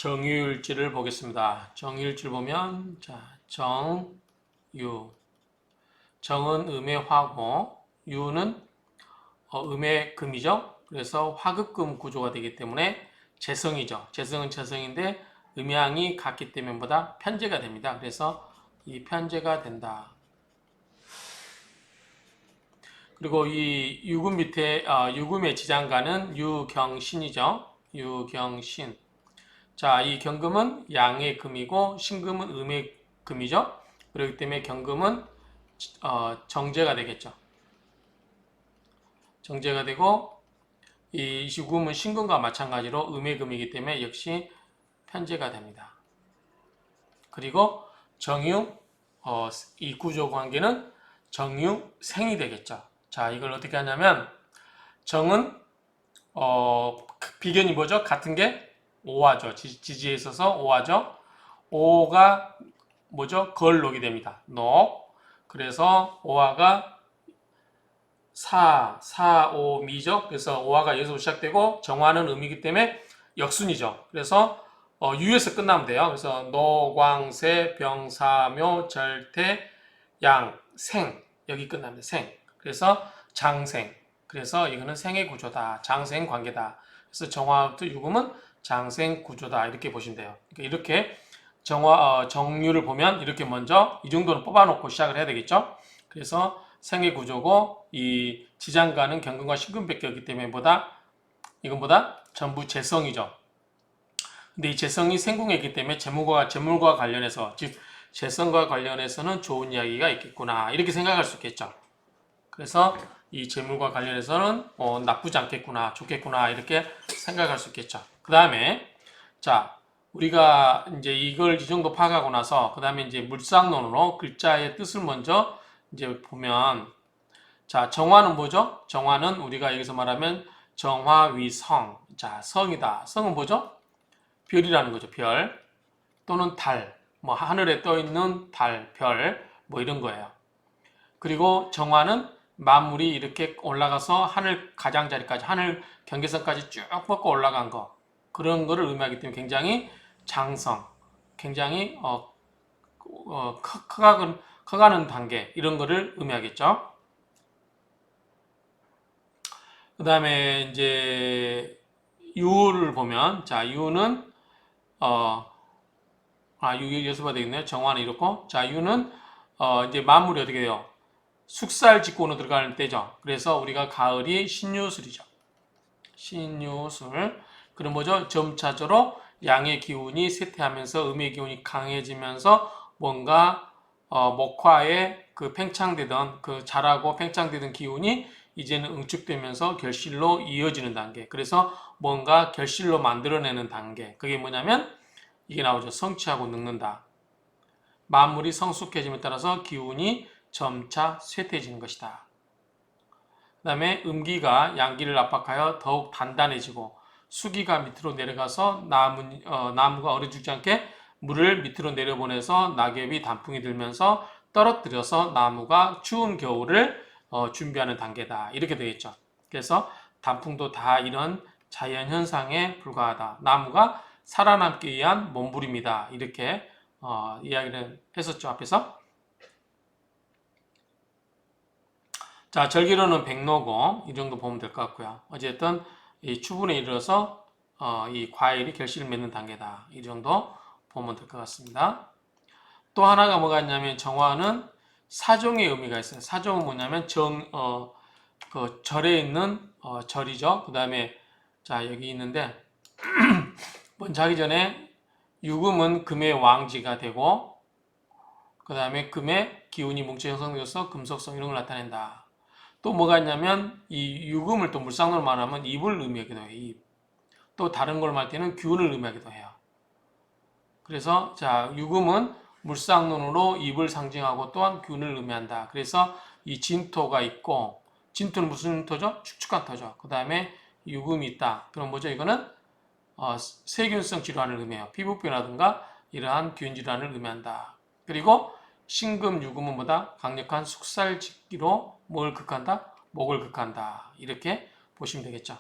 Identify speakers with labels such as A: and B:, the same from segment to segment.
A: 정유일지를 보겠습니다. 정유일지를 보면 정유 정은 음의 화고 유는 음의 금이죠. 그래서 화극금 구조가 되기 때문에 재성이죠. 재성은 재성인데 음양이 같기 때문에 보다 편제가 됩니다. 그래서 이 편제가 된다. 그리고 이 유금 밑에 유금의 지장가는 유경신이죠. 유경신. 자, 이 경금은 양의 금이고 신금은 음의 금이죠. 그렇기 때문에 경금은 정제가 되겠죠. 정제가 되고 이 유금은 신금과 마찬가지로 음의 금이기 때문에 역시 편제가 됩니다. 그리고 정유 이 구조 관계는 정유생이 되겠죠. 자, 이걸 어떻게 하냐면 정은 비견이 뭐죠? 같은 게 오화죠. 지지에 있어서 오화죠. 오가 뭐죠? 걸 녹이 됩니다. 녹. 그래서 오화가 오, 미죠. 그래서 오화가 여기서 시작되고 정화는 음이기 때문에 역순이죠. 그래서 유에서 끝나면 돼요. 그래서 노광세, 병사묘, 절태, 양, 생 여기 끝납니다. 생. 그래서 장생. 그래서 이거는 생의 구조다. 장생 관계다. 그래서 정화부터 유금은 장생 구조다. 이렇게 보시면 돼요. 그러니까 이렇게 정유를 보면 이렇게 먼저 이 정도는 뽑아놓고 시작을 해야 되겠죠. 그래서 생의 구조고 이 지장가는 경금과 신금밖에 없기 때문에 이건보다 전부 재성이죠. 근데 이 재성이 생궁에 있기 때문에 재물과 관련해서 즉 재성과 관련해서는 좋은 이야기가 있겠구나 이렇게 생각할 수 있겠죠. 그래서 이 재물과 관련해서는 나쁘지 않겠구나 좋겠구나 이렇게 생각할 수 있겠죠. 그 다음에 자 우리가 이제 이걸 이 정도 파악하고 나서 그 다음에 이제 물상론으로 글자의 뜻을 먼저 이제 보면 자 정화는 뭐죠? 정화는 우리가 여기서 말하면 정화위성. 자 성이다. 성은 뭐죠? 별이라는 거죠. 별 또는 달, 뭐 하늘에 떠 있는 달, 별, 뭐 이런 거예요. 그리고 정화는 만물이 이렇게 올라가서 하늘 가장자리까지, 하늘 경계선까지 쭉 뻗고 올라간 거 그런 거를 의미하기 때문에 굉장히 장성, 굉장히 커가는 단계 이런 거를 의미하겠죠. 그 다음에 이제 유를 보면 자 유는 여기서 되겠네요. 정화는 이렇고 자 유는 이제 만물이 어떻게 돼요? 숙살 직고로 들어가는 때죠. 그래서 우리가 가을이 신유술이죠. 신유술. 그럼 뭐죠? 점차적으로 양의 기운이 쇠퇴하면서 음의 기운이 강해지면서 뭔가 목화에 그 팽창되던 그 자라고 팽창되던 기운이 이제는 응축되면서 결실로 이어지는 단계. 그래서 뭔가 결실로 만들어내는 단계. 그게 뭐냐면 이게 나오죠. 성취하고 늙는다. 만물이 성숙해짐에 따라서 기운이 점차 쇠퇴해지는 것이다. 그 다음에 음기가 양기를 압박하여 더욱 단단해지고 수기가 밑으로 내려가서 나무가 얼어 죽지 않게 물을 밑으로 내려보내서 낙엽이 단풍이 들면서 떨어뜨려서 나무가 추운 겨울을 준비하는 단계다. 이렇게 되겠죠. 그래서 단풍도 다 이런 자연현상에 불과하다. 나무가 살아남기 위한 몸부림이다. 이렇게 이야기를 했었죠. 앞에서. 자, 절기로는 백로고 이 정도 보면 될 것 같고요. 어쨌든 이 추분에 이르러서 이 과일이 결실을 맺는 단계다. 이 정도 보면 될 것 같습니다. 또 하나가 뭐가 있냐면 정화는 사종의 의미가 있어요. 사종은 뭐냐면 그 절에 있는 절이죠. 그 다음에 자 여기 있는데 먼저 하기 전에 유금은 금의 왕지가 되고 그 다음에 금의 기운이 뭉쳐 형성되어서 금속성 이런 걸 나타낸다. 또 뭐가 있냐면 이 유금을 또 물상으로 말하면 입을 의미하기도 해요. 입. 또 다른 걸 말 때는 균을 의미하기도 해요. 그래서 자 유금은 물상론으로 입을 상징하고 또한 균을 의미한다. 그래서 이 진토가 있고 진토는 무슨 토죠? 축축한 토죠. 그 다음에 유금이 있다. 그럼 뭐죠? 이거는 세균성 질환을 의미해요. 피부병이라든가 이러한 균 질환을 의미한다. 그리고 신금, 유금은 뭐다? 강력한 숙살짓기로 뭘 극한다? 목을 극한다. 이렇게 보시면 되겠죠.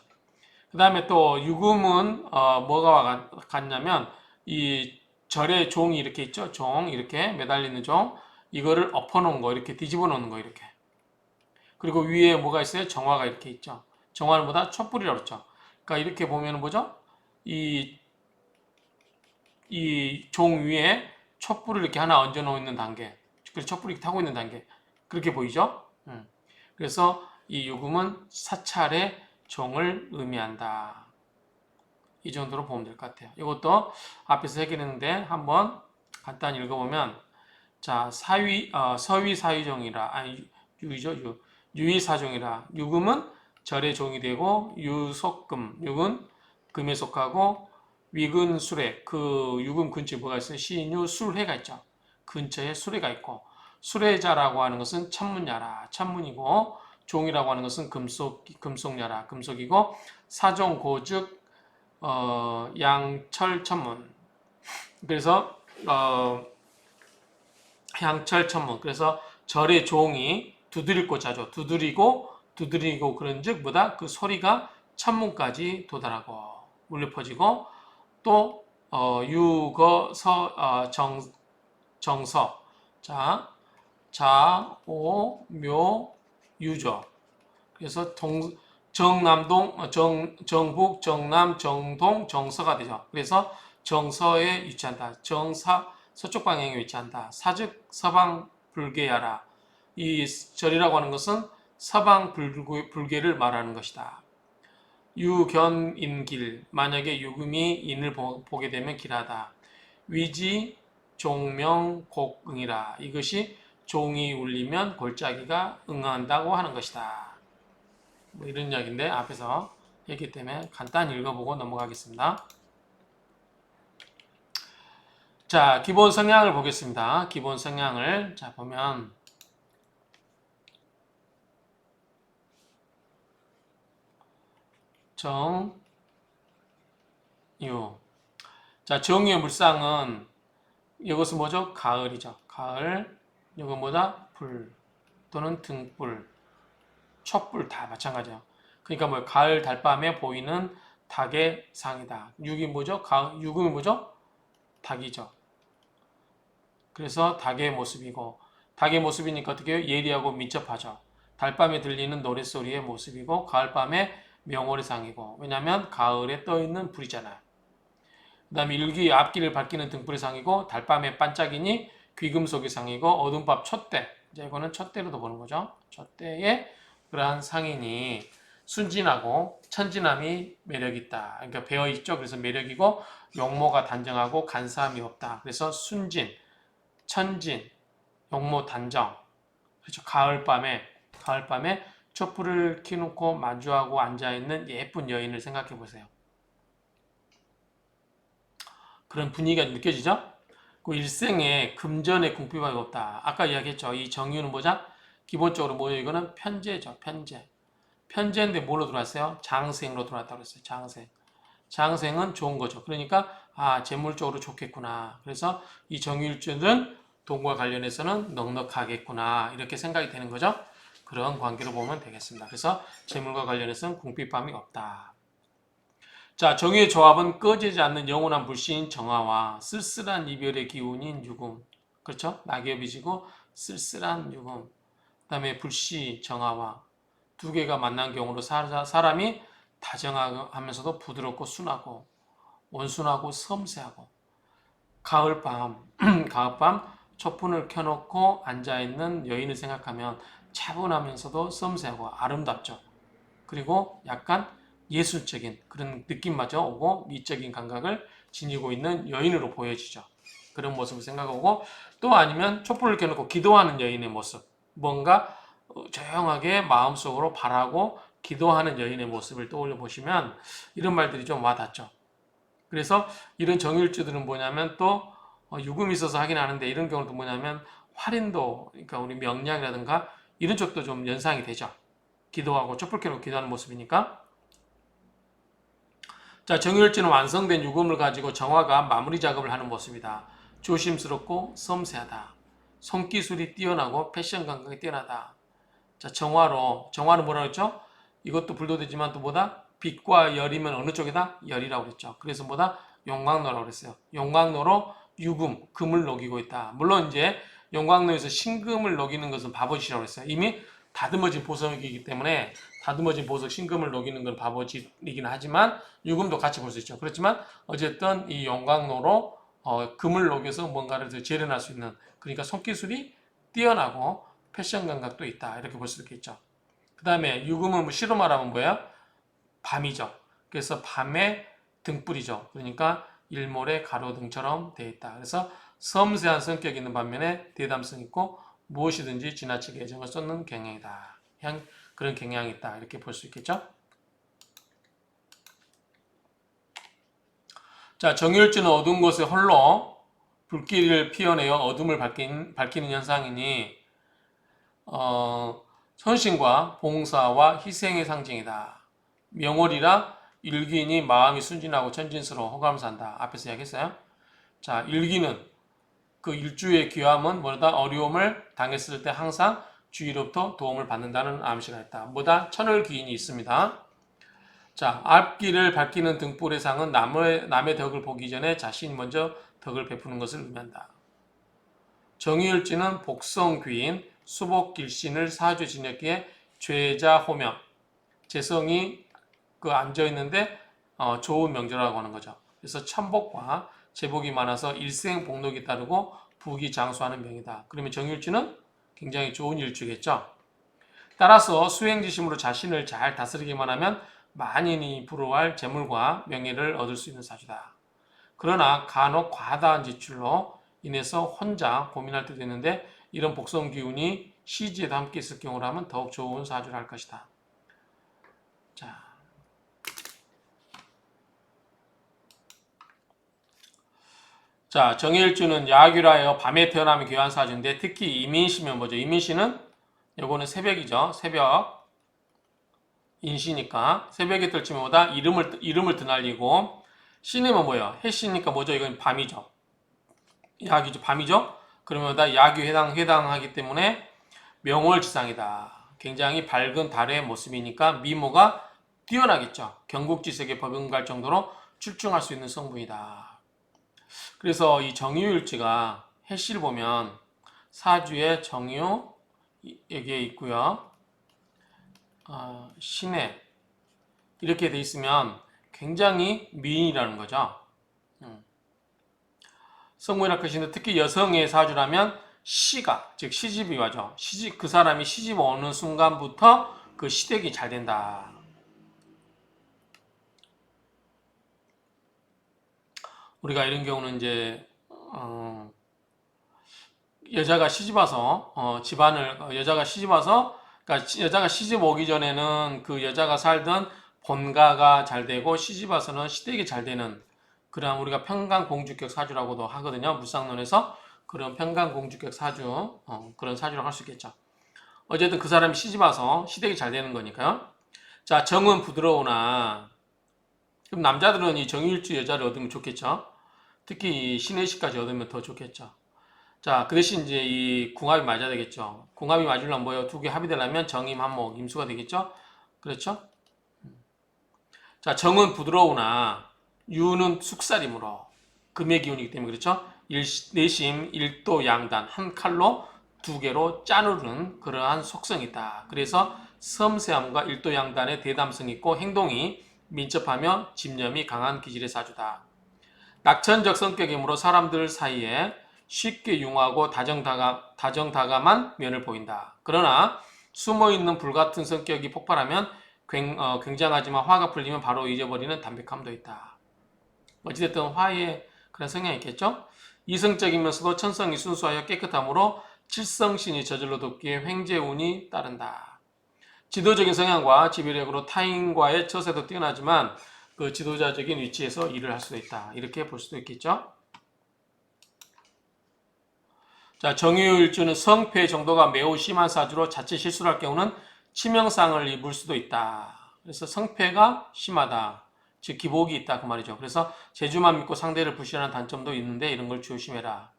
A: 그 다음에 또 유금은 뭐가 같냐면 이 절의 종이 이렇게 있죠. 종 이렇게 매달리는 종 이거를 엎어놓은 거 이렇게 뒤집어 놓는 거 이렇게. 그리고 위에 뭐가 있어요? 정화가 이렇게 있죠. 정화는 뭐다? 촛불이라고 그랬죠. 그러니까 이렇게 보면 뭐죠? 이 종 위에 촛불을 이렇게 하나 얹어 놓는 단계. 그래서 촛불이 타고 있는 단계. 그렇게 보이죠? 그래서 이 유금은 사찰의 종을 의미한다. 이 정도로 보면 될 것 같아요. 이것도 앞에서 해결했는데 한번 간단히 읽어보면 자 서위 사유종이라 아니 유이죠 유의사종이라 유금은 절의 종이 되고 유속금 육은 금에 속하고 위근 수레 그 유금 근처에 뭐가 있어요? 시인유 술회가 있죠. 근처에 수레가 있고 수레자라고 하는 것은 천문야라 천문이고 종이라고 하는 것은 금속야라 금속이고 사종고 즉 양철천문 그래서 양철천문 그래서 절의 종이 두드릴 곳자죠. 두드리고 그런즉 뭐다 그 소리가 천문까지 도달하고 울려 퍼지고 또 유거서 정서 자 자오묘 유죠. 그래서 정북, 정남, 정동, 정서가 되죠. 그래서 정서에 위치한다. 서쪽 방향에 위치한다. 사즉 서방 불계야라. 이 절이라고 하는 것은 서방 불계를 말하는 것이다. 유견인길 만약에 유금이 인을 보게 되면 길하다. 위지 종명 곡응이라. 이것이 종이 울리면 골짜기가 응한다고 하는 것이다. 뭐 이런 이야기인데 앞에서 했기 때문에 간단히 읽어보고 넘어가겠습니다. 자, 기본 성향을 보겠습니다. 기본 성향을 자 보면 정유 자 정유의 물상은 이것은 뭐죠? 가을이죠. 가을 이건 뭐다? 불 또는 등불 촛불 다 마찬가지예요. 그러니까 뭐 가을 달밤에 보이는 닭의 상이다. 육이 뭐죠? 유금이 뭐죠? 닭이죠. 그래서 닭의 모습이고 닭의 모습이니까 어떻게 해요? 예리하고 민첩하죠. 달밤에 들리는 노랫소리의 모습이고 가을밤에 명월의 상이고 왜냐하면 가을에 떠있는 불이잖아요. 그 다음에 일기 앞길을 밝히는 등불의 상이고 달밤에 반짝이니 귀금속의 상이고 어둠밤 촛대 이제 이거는 촛대로도 보는 거죠. 촛대에 그러한 상인이 순진하고 천진함이 매력있다. 그러니까 배어있죠. 그래서 매력이고 용모가 단정하고 간사함이 없다. 그래서 순진, 천진, 용모 단정. 그렇죠. 가을밤에 촛불을 켜놓고 마주하고 앉아있는 예쁜 여인을 생각해 보세요. 그런 분위기가 느껴지죠? 그 일생에 금전의 궁핍함이 없다. 아까 이야기했죠. 이 정유는 뭐죠? 기본적으로 뭐예요? 이거는 편제죠. 편제. 편제인데 뭘로 들어왔어요? 장생으로 들어왔다고 그랬어요. 장생. 장생은 좋은 거죠. 그러니까 재물적으로 좋겠구나. 그래서 이 정유일주는 돈과 관련해서는 넉넉하겠구나. 이렇게 생각이 되는 거죠. 그런 관계로 보면 되겠습니다. 그래서 재물과 관련해서는 궁핍함이 없다. 자, 정유의 조합은 꺼지지 않는 영원한 불씨인 정화와 쓸쓸한 이별의 기운인 유금. 그렇죠? 낙엽이 지고 쓸쓸한 유금. 그 다음에 불씨, 정화와 두 개가 만난 경우로 사람이 다정하면서도 부드럽고 순하고 온순하고 섬세하고 가을밤 촛불을 켜놓고 앉아있는 여인을 생각하면 차분하면서도 섬세하고 아름답죠. 그리고 약간 예술적인 그런 느낌마저 오고 미적인 감각을 지니고 있는 여인으로 보여지죠. 그런 모습을 생각하고 또 아니면 촛불을 켜놓고 기도하는 여인의 모습 뭔가 조용하게 마음속으로 바라고 기도하는 여인의 모습을 떠올려 보시면 이런 말들이 좀 와닿죠. 그래서 이런 정일주들은 뭐냐면 또 유금이 있어서 하긴 하는데 이런 경우도 뭐냐면 활인도 그러니까 우리 명량이라든가 이런 쪽도 좀 연상이 되죠. 기도하고 촛불 켜놓고 기도하는 모습이니까. 자, 정일주는 완성된 유금을 가지고 정화가 마무리 작업을 하는 모습이다. 조심스럽고 섬세하다. 손기술이 뛰어나고 패션 감각이 뛰어나다. 자, 정화는 뭐라고 했죠? 이것도 불도 되지만 또 뭐다? 빛과 열이면 어느 쪽이다? 열이라고 그랬죠. 그래서 뭐다? 용광로라고 그랬어요. 용광로로 유금, 금을 녹이고 있다. 물론 이제 용광로에서 신금을 녹이는 것은 바보짓이라고 했어요. 이미 다듬어진 보석이기 때문에 다듬어진 보석 신금을 녹이는 건 바보짓이긴 하지만 유금도 같이 볼 수 있죠. 그렇지만 어쨌든 이 용광로로 금을 녹여서 뭔가를 더 재련할 수 있는, 그러니까 손기술이 뛰어나고 패션 감각도 있다. 이렇게 볼 수 있겠죠. 그 다음에 유금은 시로 말하면 뭐예요? 밤이죠. 그래서 밤에 등불이죠. 그러니까 일몰의 가로등처럼 되어 있다. 그래서 섬세한 성격이 있는 반면에 대담성 있고 무엇이든지 지나치게 애정을 쏟는 경향이다. 그런 경향이 있다. 이렇게 볼 수 있겠죠. 자, 정유일주는 어두운 곳에 홀로 불길을 피워내어 어둠을 밝히는 현상이니 헌신과 봉사와 희생의 상징이다. 명월이라 일기인이 마음이 순진하고 천진스러워 호감산다. 앞에서 이야기했어요. 자, 일기는 그 일주의 귀함은 뭐다? 어려움을 당했을 때 항상 주위로부터 도움을 받는다는 암시가 있다. 뭐다? 천을 귀인이 있습니다. 자, 앞길을 밝히는 등불의 상은 남의 덕을 보기 전에 자신이 먼저 덕을 베푸는 것을 의미한다. 정유일지는 복성귀인, 수복길신을 사주 지녔기에 죄자 호명, 재성이 앉아 있는데 좋은 명절이라고 하는 거죠. 그래서 천복과 제복이 많아서 일생복록이 따르고 부귀 장수하는 명이다. 그러면 정유일주는 굉장히 좋은 일주겠죠. 따라서 수행지심으로 자신을 잘 다스리기만 하면 만인이 부러워할 재물과 명예를 얻을 수 있는 사주다. 그러나 간혹 과다한 지출로 인해서 혼자 고민할 때도 있는데 이런 복성 기운이 시지에도 함께 있을 경우라면 더욱 좋은 사주를 할 것이다. 자, 정일주는 야규라여 밤에 태어나면 귀한 사주인데 특히 이민시면 뭐죠? 이민시는 요거는 새벽이죠. 새벽 인시니까 새벽에 떨치면 뭐다? 이름을 드날리고 시내면 뭐예요? 해시니까 뭐죠? 이건 밤이죠. 야기죠. 밤이죠. 그러면 다 야규 해당하기 때문에 명월지상이다. 굉장히 밝은 달의 모습이니까 미모가 뛰어나겠죠. 경국지색에 버금갈 정도로 출중할 수 있는 성분이다. 그래서 이 정유일지가 해시를 보면 사주에 정유 여기에 있고요. 신해 이렇게 돼 있으면 굉장히 미인이라는 거죠. 성문이라 것인데 특히 여성의 사주라면 시가 즉 시집이 와죠. 그 사람이 시집 오는 순간부터 그 시댁이 잘 된다. 우리가 이런 경우는 이제 여자가 시집 와서 여자가 시집 와서 그러니까 여자가 시집 오기 전에는 그 여자가 살던 본가가 잘 되고 시집 와서는 시댁이 잘 되는 그런 우리가 평강공주격 사주라고도 하거든요. 물상론에서 그런 평강공주격 사주 그런 사주라고 할 수 있겠죠. 어쨌든 그 사람이 시집 와서 시댁이 잘 되는 거니까요. 자, 정은 부드러우나 그럼 남자들은 이 정일주 여자를 얻으면 좋겠죠. 특히 신해시까지 얻으면 더 좋겠죠. 자, 그 대신 이제 이 궁합이 맞아야 되겠죠. 궁합이 맞으려면 뭐예요? 두 개 합의되려면 정임, 한목, 임수가 되겠죠? 그렇죠? 자, 정은 부드러우나 유는 숙살이므로 금의 기운이기 때문에 그렇죠? 내심, 일도, 양단, 한 칼로 두 개로 짜누르는 그러한 속성이 있다. 그래서 섬세함과 일도, 양단의 대담성이 있고 행동이 민첩하며 집념이 강한 기질의 사주다. 낙천적 성격이므로 사람들 사이에 쉽게 융하고 다정다감한 면을 보인다. 그러나 숨어있는 불같은 성격이 폭발하면 굉장하지만 화가 풀리면 바로 잊어버리는 담백함도 있다. 어찌됐든 화의 그런 성향이 있겠죠? 이성적이면서도 천성이 순수하여 깨끗함으로 칠성신이 저절로 돕기에 횡재운이 따른다. 지도적인 성향과 지배력으로 타인과의 처세도 뛰어나지만 그 지도자적인 위치에서 일을 할 수도 있다. 이렇게 볼 수도 있겠죠? 자, 정유일주는 성패 정도가 매우 심한 사주로 자칫 실수를 할 경우는 치명상을 입을 수도 있다. 그래서 성패가 심하다. 즉 기복이 있다 그 말이죠. 그래서 재주만 믿고 상대를 부시하는 단점도 있는데 이런 걸 조심해라.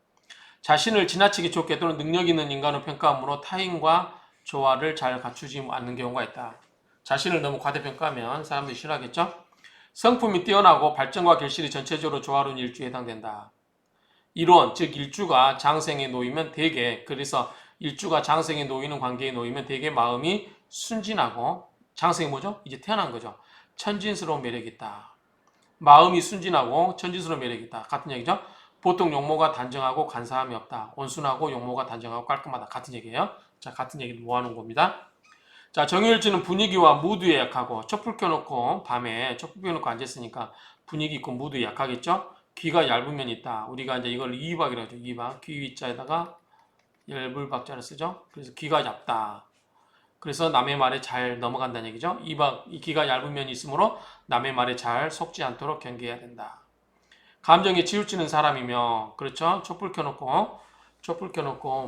A: 자신을 지나치게 좋게 또는 능력 있는 인간으로 평가함으로 타인과 조화를 잘 갖추지 않는 경우가 있다. 자신을 너무 과대평가하면 사람들이 싫어하겠죠? 성품이 뛰어나고 발전과 결실이 전체적으로 조화로운 일주에 해당된다. 이론, 즉 일주가 장생에 놓이면 대개, 그래서 일주가 장생에 놓이는 관계에 놓이면 대개 마음이 순진하고, 장생이 뭐죠? 이제 태어난 거죠. 천진스러운 매력이 있다. 마음이 순진하고 천진스러운 매력이 있다. 같은 얘기죠? 보통 용모가 단정하고 간사함이 없다. 온순하고 용모가 단정하고 깔끔하다. 같은 얘기예요. 자, 같은 얘기를 모아놓은 겁니다. 자, 정유일주는 분위기와 무드에 약하고, 촛불 켜놓고 밤에 촛불 켜놓고 앉았으니까 분위기 있고 무드에 약하겠죠? 귀가 얇은 면이 있다. 우리가 이제 이걸 이박이라고 하죠. 이박. 귀 위자에다가 열불박자를 쓰죠. 그래서 귀가 얇다. 그래서 남의 말에 잘 넘어간다는 얘기죠. 이박, 이 귀가 얇은 면이 있으므로 남의 말에 잘 속지 않도록 경계해야 된다. 감정에 치우치는 사람이며, 그렇죠? 촛불 켜놓고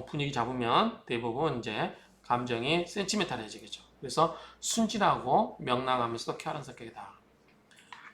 A: 분위기 잡으면 대부분 이제 감정이 센티멘탈해지겠죠. 그래서 순진하고 명랑하면서도 쾌활한 성격이다.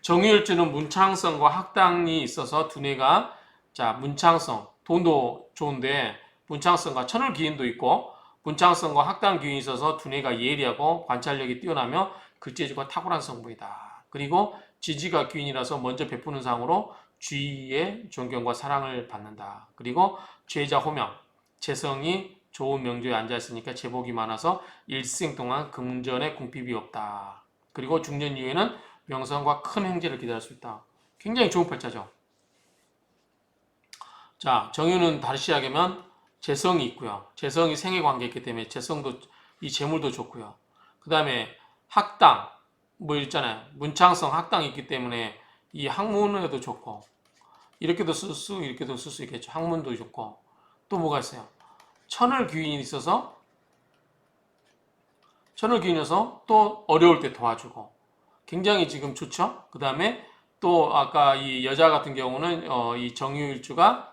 A: 정유일주는 문창성과 학당이 있어서 두뇌가, 자, 문창성, 돈도 좋은데 문창성과 천을기인도 있고, 문창성과 학당 기운이 있어서 두뇌가 예리하고 관찰력이 뛰어나며 글재주가 탁월한 성분이다. 그리고 지지가 기운이라서 먼저 베푸는 상으로 주위의 존경과 사랑을 받는다. 그리고 죄자 호명, 재성이 좋은 명조에 앉아있으니까 제복이 많아서 일생 동안 금전에 궁핍이 없다. 그리고 중년 이후에는 명성과 큰 행제를 기대할 수 있다. 굉장히 좋은 팔자죠. 자, 정유는 다시 이야기하면 재성이 있고요. 재성이 생애 관계에 있기 때문에 재성도, 이 재물도 좋고요. 그 다음에 학당, 뭐 있잖아요. 문창성 학당이 있기 때문에 이 학문에도 좋고, 이렇게도 이렇게도 쓸 수 있겠죠. 학문도 좋고. 또 뭐가 있어요? 천을귀인이 있어서 또 어려울 때 도와주고. 굉장히 지금 좋죠. 그 다음에 또 아까 이 여자 같은 경우는 이 정유일주가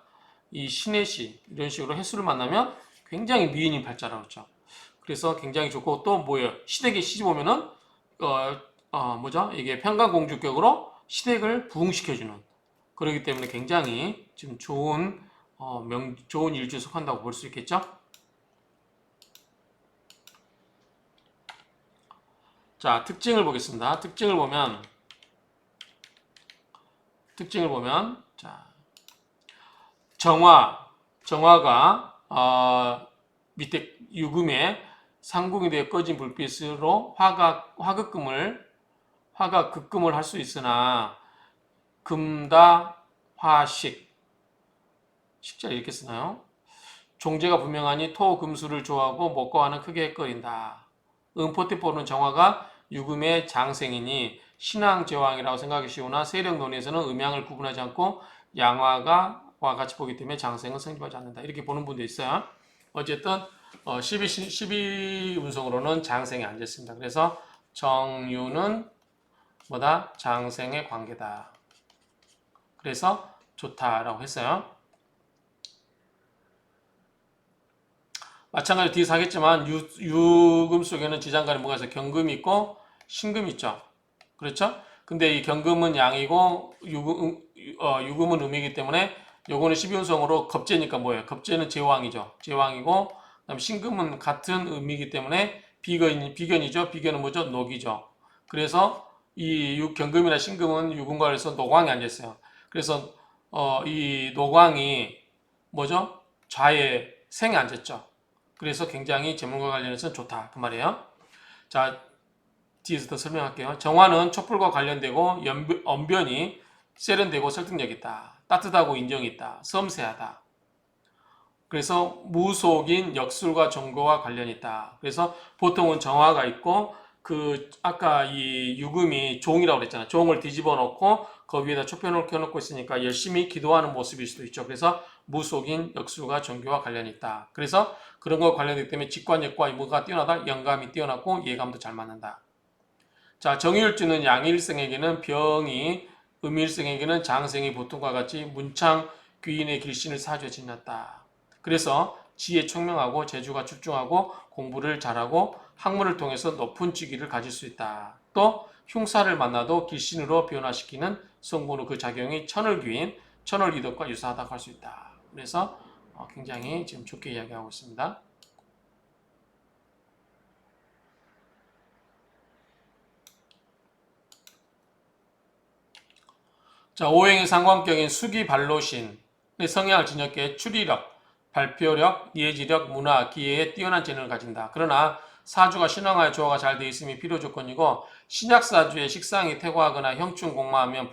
A: 이 신혜시 이런 식으로 횟수를 만나면 굉장히 미인인 팔자라고 했죠. 그래서 굉장히 좋고, 또 뭐예요? 시댁에 시집 오면은 뭐죠? 이게 평강공주격으로 시댁을 부흥시켜주는, 그렇기 때문에 굉장히 지금 좋은 일주에 속한다고 볼 수 있겠죠. 자, 특징을 보겠습니다. 특징을 보면, 자, 정화가 밑에 유금에 상궁이 되어 꺼진 불빛으로 화극금을 할 수 있으나, 금다 화식, 식자 이렇게 쓰나요? 종재가 분명하니 토 금수를 좋아하고 먹고 하는 크게 헷갈린다. 음포티포는 정화가 유금의 장생이니 신앙제왕이라고 생각이 쉬우나 세력 논에서는 음양을 구분하지 않고 양화가 와 같이 보기 때문에 장생은 성립하지 않는다. 이렇게 보는 분도 있어요. 어쨌든 12운성으로는 장생이 앉았습니다. 그래서 정유는 뭐다? 장생의 관계다. 그래서 좋다라고 했어요. 마찬가지로 뒤에서 하겠지만 유금 속에는 지장간에 뭐가 있어요? 경금이 있고 신금이 있죠. 그렇죠? 근데 이 경금은 양이고 유금은 음이기 때문에 요거는 12운성으로 겁재니까 뭐예요? 겁재는 제왕이죠. 제왕이고, 그다음 신금은 같은 음이기 때문에 비견이죠. 비견은 뭐죠? 녹이죠. 그래서 이 경금이나 신금은 유금과 해서 노광이 앉아있어요. 그래서 이 노광이 뭐죠? 좌에 생에 앉았죠. 그래서 굉장히 재물과 관련해서 좋다 그 말이에요. 자, 뒤에서 더 설명할게요. 정화는 촛불과 관련되고 언변이 세련되고 설득력 있다. 따뜻하고 인정이 있다. 섬세하다. 그래서 무속인 역술과 정교와 관련이 있다. 그래서 보통은 정화가 있고, 아까 이 유금이 종이라고 그랬잖아요. 종을 뒤집어 놓고 그 위에다 촛변을 켜놓고 있으니까 열심히 기도하는 모습일 수도 있죠. 그래서 무속인 역술과 정교와 관련이 있다. 그래서 그런 거 관련되기 때문에 직관력과 뭐가 뛰어나다? 영감이 뛰어나고 예감도 잘 맞는다. 자, 정일주는 양일생에게는 병이, 음일생에게는 장생이 보통과 같이 문창 귀인의 길신을 사주에 지녔다. 그래서 지혜 총명하고 재주가 출중하고 공부를 잘하고 학문을 통해서 높은 직위를 가질 수 있다. 또 흉사를 만나도 길신으로 변화시키는 성분의 그 작용이 천을귀인, 천을이덕과 유사하다고 할 수 있다. 그래서 굉장히 지금 좋게 이야기하고 있습니다. 자, 오행의 상관격인 수기 발로신의 성향을 진역해 추리력, 발표력, 예지력, 문화, 기회에 뛰어난 재능을 가진다. 그러나 사주가 신왕하여 조화가 잘 되어 있음이 필요 조건이고 신약사주의 식상이 퇴고하거나 형충공마하면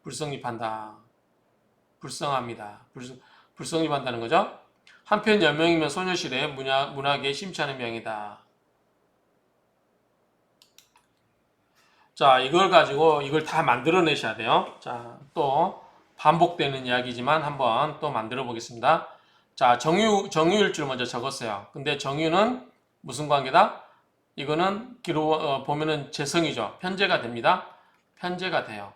A: 불성립한다. 불성합니다. 불성립한다는 거죠. 한편 연명이면 소녀시대 문학에 심취하는 명이다. 자, 이걸 가지고 이걸 다 만들어내셔야 돼요. 자, 또 반복되는 이야기지만 한번 또 만들어 보겠습니다. 자, 정유일줄 먼저 적었어요. 근데 정유는 무슨 관계다? 이거는 보면은 재성이죠. 편제가 됩니다. 편제가 돼요.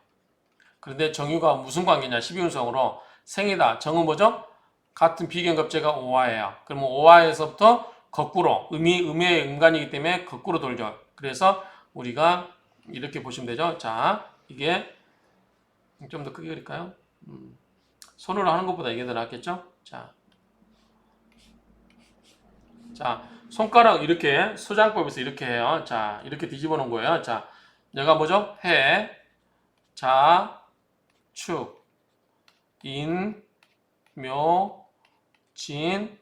A: 그런데 정유가 무슨 관계냐? 12운성으로 생이다. 정은 뭐죠? 같은 비견급제가 오화예요. 그러면 오화에서부터 거꾸로 음의 음간이기 때문에 거꾸로 돌죠. 그래서 우리가 이렇게 보시면 되죠. 자, 이게 좀 더 크게 그릴까요? 손으로 하는 것보다 이게 더 낫겠죠? 자, 손가락 이렇게 소장법에서 이렇게 해요. 자, 이렇게 뒤집어 놓은 거예요. 자, 얘가 뭐죠? 해, 자, 축, 인, 묘, 진,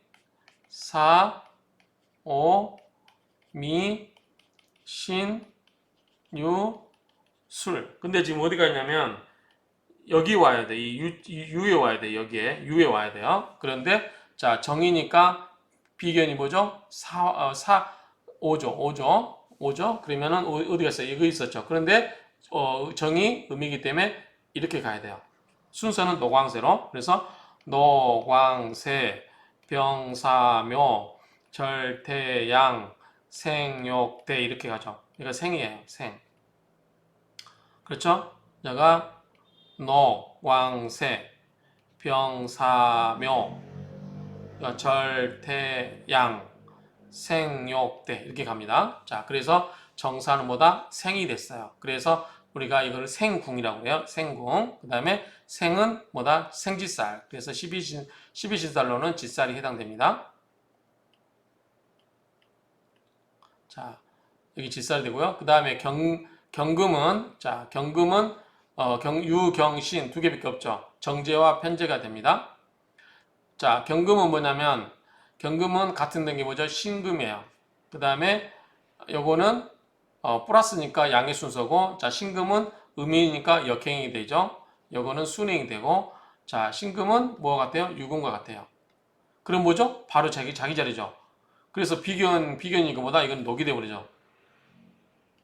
A: 사, 오, 미, 신, 유, 술. 근데 지금 어디가 있냐면 여기 와야 돼. 이 유에 와야 돼. 여기에 유에 와야 돼요. 그런데 자, 정이니까 비견이 뭐죠? 5죠. 그러면은 어디 갔어요? 여기 있었죠. 그런데 정이 음이기 때문에 이렇게 가야 돼요. 순서는 노광세로. 그래서 노광세, 병사묘, 절태양, 생욕대 이렇게 가죠. 이거 생이에요. 생. 그렇죠? 여가 노광세, 병사묘, 절태양, 생욕대 이렇게 갑니다. 자, 그래서 정사는 뭐다? 생이 됐어요. 그래서 우리가 이거를 생궁이라고 해요. 생궁. 그 다음에 생은 뭐다? 생짓살. 그래서 12신살로는 짓살이 해당됩니다. 자, 여기 짓살이 되고요. 그 다음에 경금은, 자, 경금은 유, 경, 신 두 개밖에 없죠. 정제와 편제가 됩니다. 자, 경금은 뭐냐면 경금은 같은 등기 뭐죠? 신금이에요. 그 다음에 요거는 플러스니까 양의 순서고, 자, 신금은 음이니까 역행이 되죠. 요거는 순행이 되고, 자, 신금은 뭐가 같아요? 유금과 같아요. 그럼 뭐죠? 바로 자기 자리죠. 그래서 비견이고 뭐다? 이건 녹이 되어버리죠.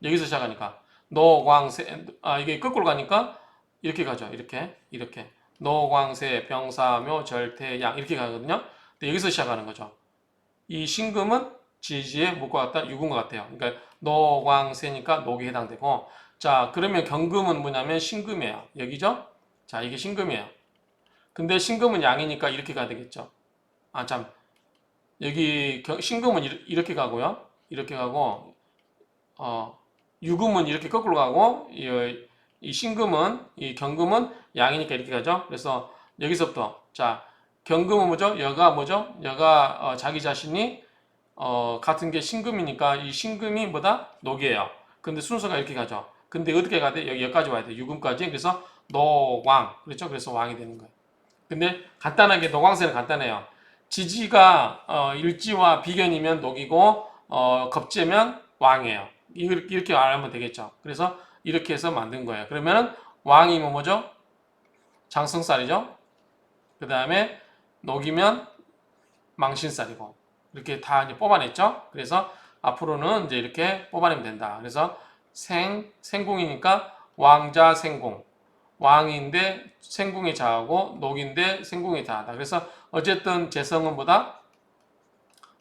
A: 여기서 시작하니까 노광세, 이게 거꾸로 가니까 이렇게 가죠. 이렇게 노광세, 병사묘, 절태양 이렇게 가거든요. 근데 여기서 시작하는 거죠. 이 신금은 지지의 목과 같다, 유금과 같아요. 그러니까 노광세니까 녹이 해당되고, 자, 그러면 경금은 뭐냐면 신금이에요. 여기죠? 자, 이게 신금이에요. 근데 신금은 양이니까 이렇게 가야 되겠죠. 참, 여기 신금은 이렇게 가고요. 이렇게 가고, 유금은 이렇게 거꾸로 가고, 이 신금은, 이 경금은 양이니까 이렇게 가죠. 그래서 여기서부터, 자, 경금은 뭐죠? 여가 뭐죠? 여가 자기 자신이 같은 게 신금이니까 이 신금이 뭐다? 녹이에요. 근데 순서가 이렇게 가죠. 근데 어떻게 가야 돼? 여기까지 와야 돼. 유금까지. 그래서 노왕. 그렇죠? 그래서 왕이 되는 거예요. 근데 간단하게 노광세는 간단해요. 지지가 일지와 비견이면 녹이고 겁재면 왕이에요. 이렇게 알면 되겠죠. 그래서 이렇게 해서 만든 거예요. 그러면 왕이면 뭐죠? 장성살이죠. 그 다음에 녹이면 망신살이고 이렇게 다 이제 뽑아냈죠. 그래서 앞으로는 이제 이렇게 뽑아내면 된다. 그래서 생궁이니까 왕자 생궁. 왕인데 생궁의 자하고 녹인데 생궁의 자하다. 그래서 어쨌든 재성은 보다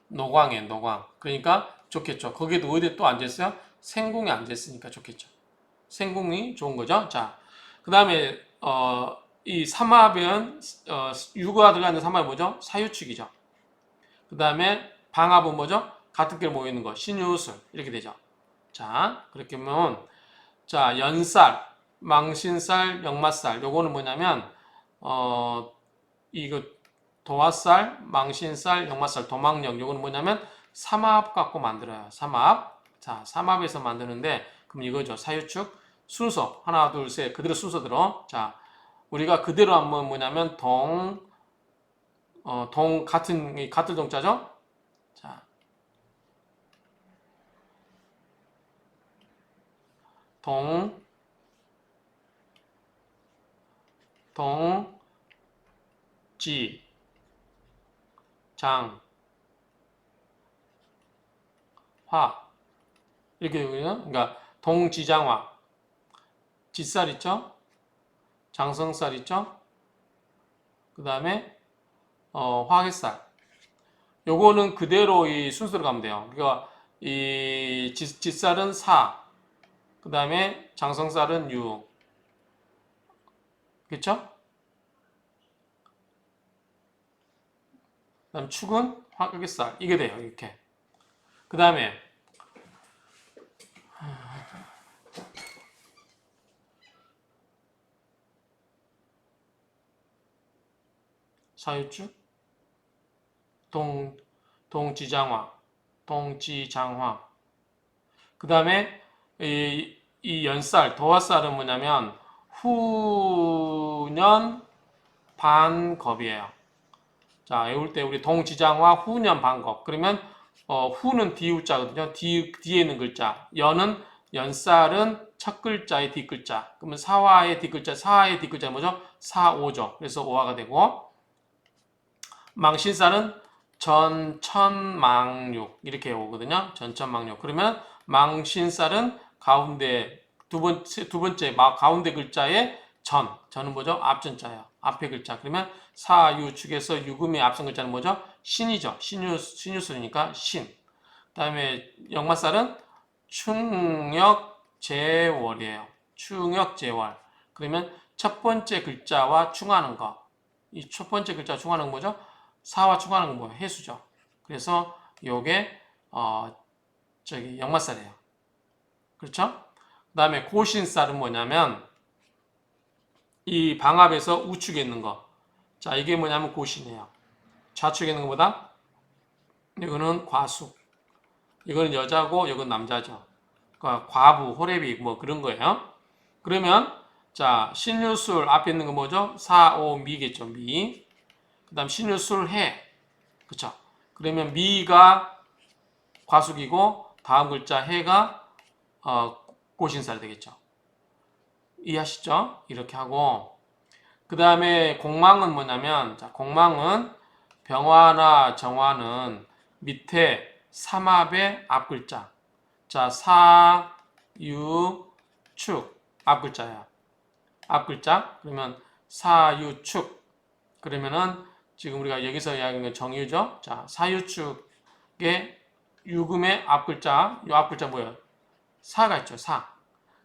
A: 노광이에요. 노광. 그러니까 좋겠죠. 거기도 어디 또 앉아있어요? 생궁에 앉아있으니까 좋겠죠. 생궁이 좋은 거죠. 자, 그 다음에 이 삼합은 유가 들어가는 삼합이 뭐죠? 사유축이죠. 그 다음에 방합은 뭐죠? 같은 길 모이는 거 신유술 이렇게 되죠. 자, 그렇게 하면 자, 연살, 망신살, 역마살 요거는 뭐냐면 이거 도화살, 망신살, 역마살, 도망역 요거는 뭐냐면 삼합 갖고 만들어요. 삼합. 자, 삼합에서 만드는데 그럼 이거죠. 사유축 순서 하나 둘 셋 그대로 순서대로 자 우리가 그대로 하면 뭐냐면 같은 동자죠? 자, 지, 장, 화. 이렇게 되거든요. 그러니까 동지장화. 지살 있죠? 장성살 있죠? 그 다음에 화개살. 요거는 그대로 이 순서로 가면 돼요. 그러니까 이 지살은 4, 그 다음에 장성살은 6. 그쵸? 그 다음 축은 화개살. 이게 돼요. 이렇게. 그 다음에 사유축, 동지장화, 동지장화. 그 다음에 이 연살, 도화살은 뭐냐면 후년 반겁이에요. 자, 외울 때 우리 동지장화 후년 반겁. 그러면 후는 뒤우자거든요. 뒤에 있는 글자. 연살은 첫 글자의 뒷글자. 그러면 사화의 뒷글자는 뭐죠? 사오죠. 그래서 오화가 되고, 망신살은 전천망육 이렇게 오거든요. 전천망육. 그러면 망신살은 가운데 두 번째 가운데 글자의 전은 뭐죠? 앞전자예요. 앞에 글자. 그러면 사유축에서 유금의 앞선 글자는 뭐죠? 신이죠. 신유술이니까 신. 그다음에 역마살은 충역제월이에요. 충역제월. 그러면 첫 번째 글자와 충하는 거. 이 첫 번째 글자 충하는 건 뭐죠? 사와 충하는 건 뭐예요? 해수죠. 그래서 요게 역마살이에요. 그렇죠? 그 다음에 고신살은 뭐냐면 이 방압에서 우측에 있는 거. 자, 이게 뭐냐면 고신이에요. 좌측에 있는 것보다 이거는 과숙. 이거는 여자고 이건 남자죠. 그러니까 과부, 호래비 뭐 그런 거예요. 그러면 자, 신유술 앞에 있는 거 뭐죠? 사오미겠죠. 미. 그다음 신유술 해. 그쵸? 그러면 미가 과숙이고 다음 글자 해가 고신살 되겠죠. 이해하시죠? 이렇게 하고 그 다음에 공망은 뭐냐면 자, 공망은 병화나 정화는 밑에 삼합의 앞글자. 자, 사, 유, 축 앞글자야. 앞글자. 그러면 사유축. 그러면은 지금 우리가 여기서 이야기하는 건 정유죠. 자, 사유축의 유금의 앞글자. 이 앞글자 뭐예요? 사가 있죠. 사.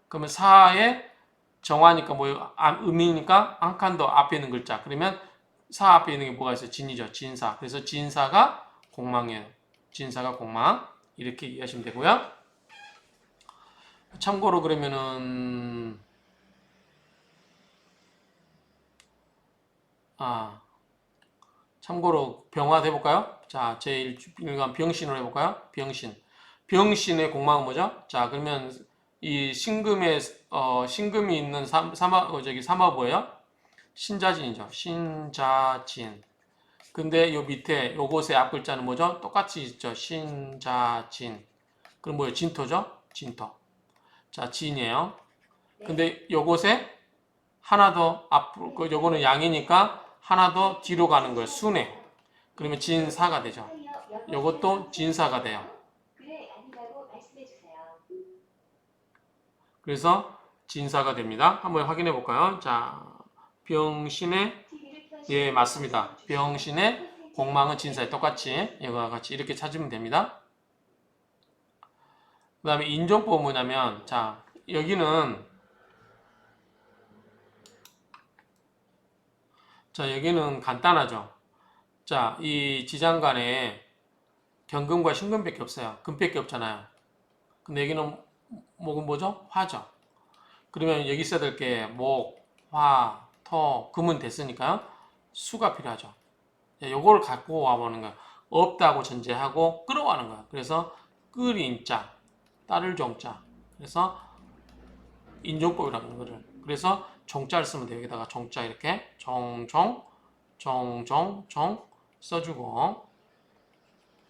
A: 그러면 사의 정화니까 뭐예요? 음이니까 한 칸 더 앞에 있는 글자. 그러면 사 앞에 있는 게 뭐가 있어요? 진이죠. 진사. 그래서 진사가 공망이에요. 진사가 공망. 이렇게 이해하시면 되고요. 참고로 그러면은 참고로 병화 해볼까요? 자, 제1간 병신으로 해볼까요? 병신. 병신의 공망은 뭐죠? 자, 그러면 이 신금이 있는 삼합 뭐예요? 신자진이죠. 신자진. 근데 요 밑에 요것의 앞 글자는 뭐죠? 똑같이 있죠. 신자진. 그럼 뭐예요? 진토죠? 진토. 자, 진이에요. 근데 요것에 하나 더 요거는 양이니까 하나 더 뒤로 가는 거예요. 순회. 그러면 진사가 되죠. 요것도 진사가 돼요. 그래서 진사가 됩니다. 한번 확인해 볼까요? 자, 병신의 예, 맞습니다. 병신의 공망은 진사에 똑같이 이거와 같이 이렇게 찾으면 됩니다. 그 다음에 인종법은 뭐냐면 자, 여기는 간단하죠. 자, 이 지장간에 경금과 신금밖에 없어요. 금밖에 없잖아요. 근데 여기는 목은 뭐죠? 화죠. 그러면 여기 있어야 될 게 목, 화, 토, 금은 됐으니까요. 수가 필요하죠. 요거를 갖고 와보는 거예요. 없다고 전제하고 끌어가는 거예요. 그래서 끌인자, 따를 종자. 그래서 인종법이라는 거를. 그래서 종자를 쓰면 돼요. 여기다가 종자 이렇게 종 써주고.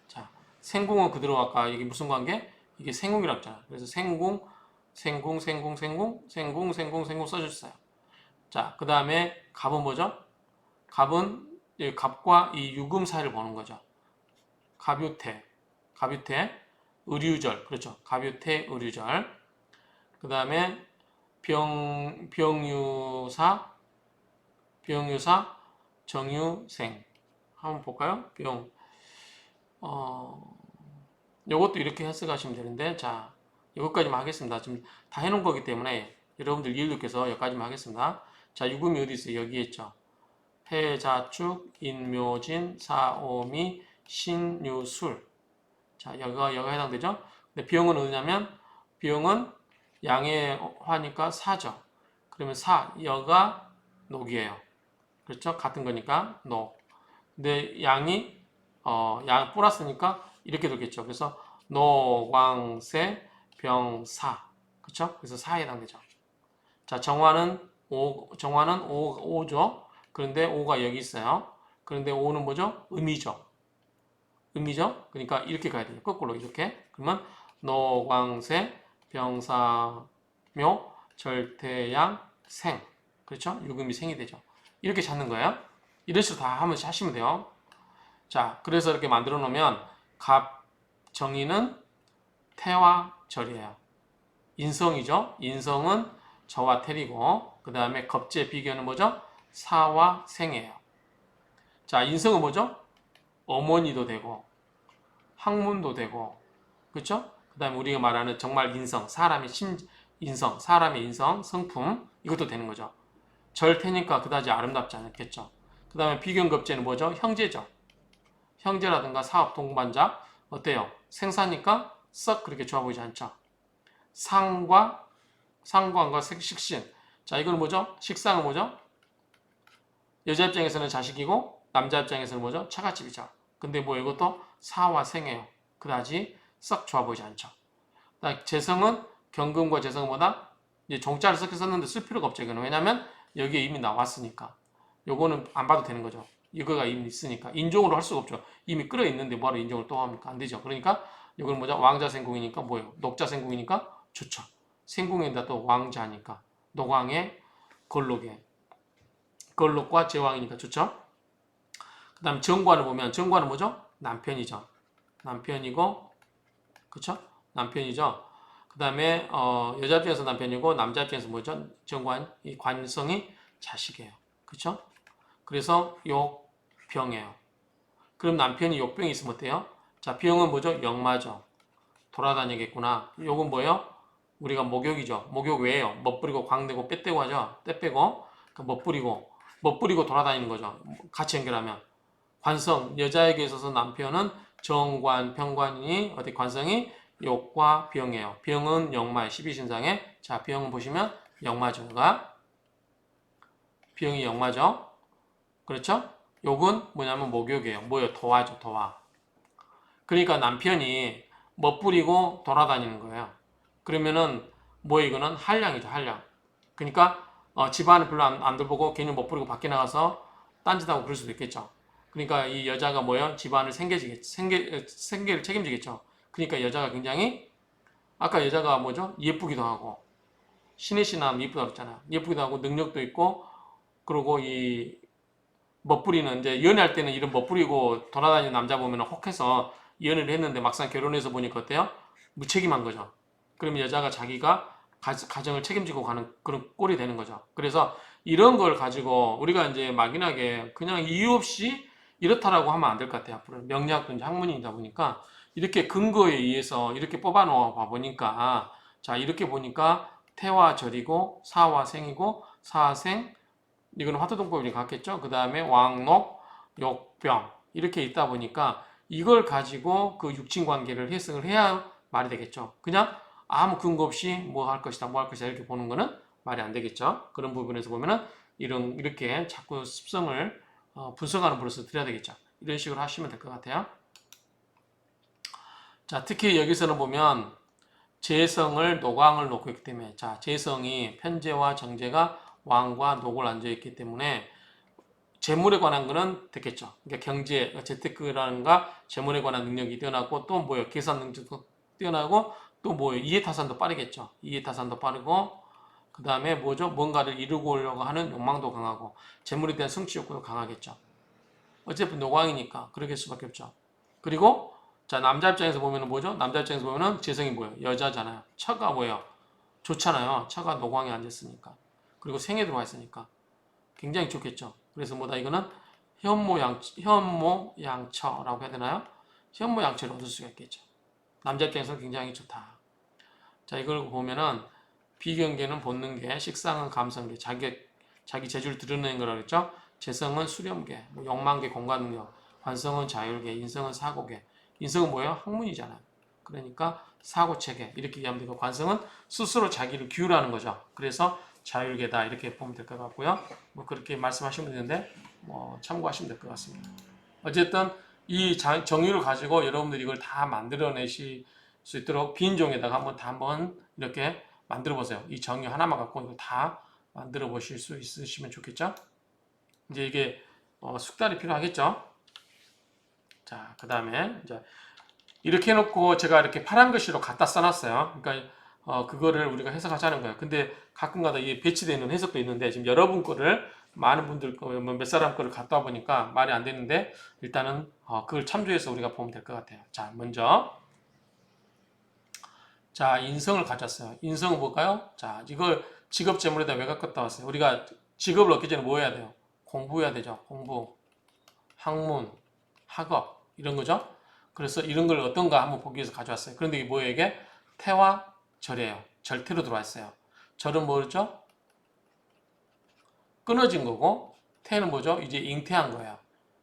A: 자, 생궁은 그대로 아까 이게 무슨 관계? 이게 생궁이라고 했잖아. 그래서 생궁 써주셨어요. 자, 그 다음에 갑은 뭐죠? 갑은 이 갑과 이 유금 사이를 보는 거죠. 갑유태, 의류절, 그렇죠. 갑유태, 의류절. 그 다음에 병유사, 정유생. 한번 볼까요? 요것도 이렇게 해석하시면 되는데, 자, 이것까지만 하겠습니다. 지금 다 해놓은 거기 때문에 여러분들 이해도께서 여기까지만 하겠습니다. 자, 유금이 어디 있어요? 여기 있죠. 해자축, 인묘진, 사오미, 신유술. 자, 여기가 해당되죠? 근데 비용은 어디냐면, 비용은 양의 화니까 사죠. 그러면 여가 녹이에요. 그렇죠? 같은 거니까 녹. 근데 양이 양 플러스니까 이렇게 되겠죠. 그래서 노광세 병사. 그렇죠? 그래서 사에 해당되죠. 자, 정화는 5죠. 그런데 5가 여기 있어요. 그런데 5는 뭐죠? 음이죠. 그러니까 이렇게 가야 돼요. 거꾸로 이렇게. 그러면 노광세 병사묘 절태양 생. 그렇죠? 유금이 생이 되죠. 이렇게 찾는 거예요. 이런 식으로 다 한번 하시면 돼요. 자, 그래서 이렇게 만들어 놓으면 갑 정의는 태와 절이에요. 인성이죠. 인성은 저와 태리고, 그 다음에 겁제 비견은 뭐죠? 사와 생이에요. 자, 인성은 뭐죠? 어머니도 되고, 학문도 되고, 그렇죠? 그 다음에 우리가 말하는 정말 인성, 사람의 성품, 이것도 되는 거죠. 절태니까 그다지 아름답지 않겠죠. 그 다음에 비견겁제는 뭐죠? 형제죠. 형제라든가 사업 동반자, 어때요? 생사니까 썩 그렇게 좋아 보이지 않죠. 상관과 식신. 자, 이거는 뭐죠? 식상은 뭐죠? 여자 입장에서는 자식이고, 남자 입장에서는 뭐죠? 처갓집이죠. 근데 뭐 이것도 사와 생이에요. 그다지 썩 좋아 보이지 않죠. 재성은 경금과 재성보다 이제 종자를 썼는데 쓸 필요가 없죠. 이거는. 왜냐면 여기에 이미 나왔으니까. 요거는 안 봐도 되는 거죠. 이거가 이미 있으니까. 인종으로 할 수가 없죠. 이미 끌어 있는데 뭐하러 인종을 또 합니까? 안 되죠. 그러니까 이거는 뭐죠? 왕자 생궁이니까 뭐예요? 녹자 생궁이니까 좋죠. 생궁에다 또 왕자니까. 노광의 걸록과 제왕이니까 좋죠. 그 다음 정관을 보면 정관은 뭐죠? 남편이죠. 남편이고, 그쵸? 남편이죠. 그 다음에 여자 입장에서 남편이고 남자 입장에서 뭐죠? 정관, 이 관성이 자식이에요. 그쵸? 그래서 욕병이에요. 그럼 남편이 욕병이 있으면 어때요? 자, 병은 뭐죠? 역마죠. 돌아다니겠구나. 욕은 뭐예요? 우리가 목욕이죠. 목욕 왜요? 멋부리고 광대고 빼떼고 하죠. 떼빼고 그러니까 멋부리고 돌아다니는 거죠. 같이 연결하면 관성, 여자에게 있어서 남편은 정관, 병관이니 어디 관성이 욕과 병이에요. 병은 역마의 12신상에 자, 병은 보시면 역마죠가 병이 역마죠. 그렇죠? 욕은 뭐냐면 목욕이에요. 뭐예요? 도화죠, 도화. 그러니까 남편이 멋부리고 돌아다니는 거예요. 그러면은 뭐 이거는 한량이죠, 한량. 그러니까 집안을 별로 안 돌보고 괜히 멋부리고 밖에 나가서 딴짓하고 그럴 수도 있겠죠. 그러니까 이 여자가 뭐예요? 집안을 생계를 책임지겠죠. 그러니까 여자가 굉장히 아까 여자가 뭐죠? 예쁘기도 하고 신의 신하면 예쁘다고 했잖아요. 예쁘기도 하고 능력도 있고 그리고 이 멋부리는 이제 연애할 때는 이런 멋부리고 돌아다니는 남자 보면 혹해서 연애를 했는데 막상 결혼해서 보니까 어때요? 무책임한 거죠. 그러면 여자가 자기가 가정을 책임지고 가는 그런 꼴이 되는 거죠. 그래서 이런 걸 가지고 우리가 이제 막연하게 그냥 이유 없이 이렇다라고 하면 안 될 것 같아요. 앞으로 명리학도 이제 학문이다 보니까 이렇게 근거에 의해서 이렇게 뽑아 놓아 봐 보니까 자, 이렇게 보니까 태와 절이고 사와 생이고 사생 이거는 화투동법이 같겠죠. 그 다음에 왕록, 욕병 이렇게 있다 보니까 이걸 가지고 그 육친관계를 해석을 해야 말이 되겠죠. 그냥 아무 근거 없이 뭐 할 것이다 이렇게 보는 거는 말이 안 되겠죠. 그런 부분에서 보면은 이렇게 자꾸 습성을 분석하는 버릇을 들여야 되겠죠. 이런 식으로 하시면 될 것 같아요. 자, 특히 여기서는 보면 재성을 노광을 놓고 있기 때문에 자, 재성이 편재와 정제가 왕과 녹을 앉아있기 때문에 재물에 관한 거는 됐겠죠. 그러니까 경제, 재테크라는가 재물에 관한 능력이 뛰어나고 또 뭐예요? 계산 능력도 뛰어나고 또 뭐예요? 이해타산도 빠르겠죠. 이해타산도 빠르고 그 다음에 뭐죠? 뭔가를 이루고 오려고 하는 욕망도 강하고 재물에 대한 성취 욕구도 강하겠죠. 어차피 노광이니까 그렇게 할 수밖에 없죠. 그리고 자 남자 입장에서 보면은 뭐죠? 남자 입장에서 보면은 재성이 뭐예요? 여자잖아요. 처가 뭐예요? 좋잖아요. 처가 노광에 앉았으니까. 그리고 생에 들어와 있으니까 굉장히 좋겠죠. 그래서 뭐다 이거는 현모양처라고 해야 되나요? 현모양처를 얻을 수가 있겠죠. 남자 입장에서 굉장히 좋다. 자 이걸 보면은 비경계는 본능계, 식상은 감성계, 자기 재주를 드러내는 거라고 했죠. 재성은 수렴계, 뭐 욕망계, 공간능력, 관성은 자율계, 인성은 사고계. 인성은 뭐예요? 학문이잖아요. 그러니까 사고체계 이렇게 얘기하면 되고 관성은 스스로 자기를 기울하는 거죠. 그래서 자율계다 이렇게 보면 될 것 같고요. 뭐 그렇게 말씀하시면 되는데 뭐 참고하시면 될 것 같습니다. 어쨌든 이 정의를 가지고 여러분들이 이걸 다 만들어내실 수 있도록 빈 종에다가 한번 이렇게 만들어 보세요. 이 정의 하나만 갖고 이거 다 만들어 보실 수 있으시면 좋겠죠? 이제 이게 숙달이 필요하겠죠? 자, 그 다음에 이제 이렇게 해놓고 제가 이렇게 파란 글씨로 갖다 써놨어요. 그러니까 그거를 우리가 해석하자는 거예요. 근데 가끔가다 이게 배치되어 있는 해석도 있는데 지금 여러분 거를 많은 분들 거, 몇 사람 거를 갖다 와 보니까 말이 안 되는데 일단은 그걸 참조해서 우리가 보면 될 것 같아요. 자, 먼저 자 인성을 가졌어요. 인성은 뭘까요? 자, 이걸 직업 재물에다 왜 갖다 왔어요? 우리가 직업을 얻기 전에 뭐 해야 돼요? 공부해야 되죠. 공부, 학문, 학업 이런 거죠. 그래서 이런 걸 어떤가 한번 보기 위해서 가져왔어요. 그런데 이게 뭐예요? 이게 태와 절이에요. 절태로 들어와 있어요. 절은 뭐죠? 끊어진 거고 태는 뭐죠? 이제 잉태한 거예요.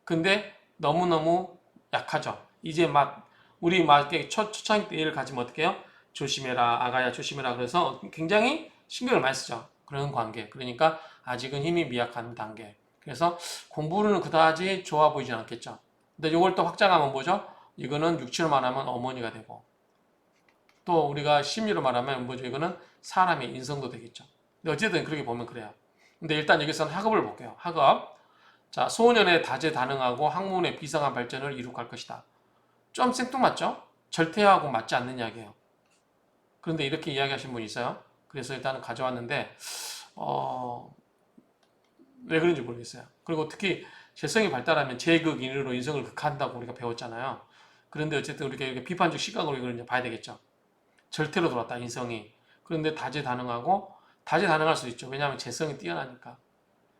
A: 근데 너무너무 약하죠. 이제 막 우리 막 초창기 때 얘를 가지면 어떻게 해요? 조심해라 아가야 조심해라 그래서 굉장히 신경을 많이 쓰죠. 그런 관계. 그러니까 아직은 힘이 미약한 단계. 그래서 공부는 그다지 좋아 보이진 않겠죠. 근데 이걸 또 확장하면 뭐죠? 이거는 육체로 말하면 어머니가 되고 또 우리가 심리로 말하면 뭐죠? 이거는 사람의 인성도 되겠죠. 근데 어쨌든 그렇게 보면 그래요. 근데 일단 여기서는 학업을 볼게요. 학업. 자, 소년의 다재다능하고 학문의 비상한 발전을 이룩할 것이다. 좀 생뚱맞죠? 절대하고 맞지 않는 이야기예요. 그런데 이렇게 이야기하신 분이 있어요. 그래서 일단은 가져왔는데 왜 그런지 모르겠어요. 그리고 특히 재성이 발달하면 제극인으로 인성을 극한다고 우리가 배웠잖아요. 그런데 어쨌든 우리가 이렇게 비판적 시각으로 이걸 이제 봐야 되겠죠. 절대로 돌았다 인성이. 그런데 다재다능하고 다재다능할 수 있죠. 왜냐하면 재성이 뛰어나니까.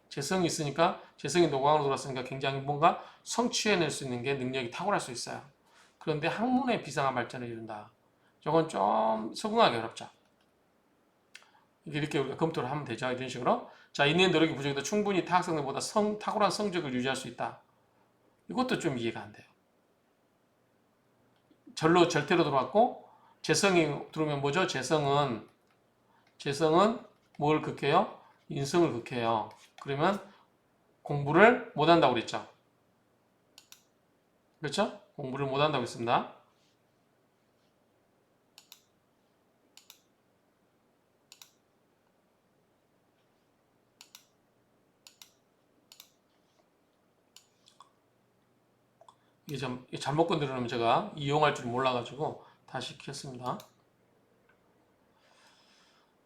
A: 재성이 있으니까 재성이 노광으로 돌았으니까 굉장히 뭔가 성취해낼 수 있는 게 능력이 탁월할 수 있어요. 그런데 학문의 비상한 발전을 이룬다. 저건 좀 적응하기 어렵죠. 이렇게 우리가 검토를 하면 되죠. 이런 식으로. 자, 인내의 노력이 부족해도 충분히 타학생들보다 탁월한 성적을 유지할 수 있다. 이것도 좀 이해가 안 돼요. 절태로 들어왔고 재성이 들어오면 뭐죠? 재성은 뭘 극해요? 인성을 극해요. 그러면 공부를 못한다고 그랬죠. 그렇죠? 공부를 못한다고 했습니다. 이게 잘못 건드리면 제가 이용할 줄 몰라가지고 다시 켰습니다.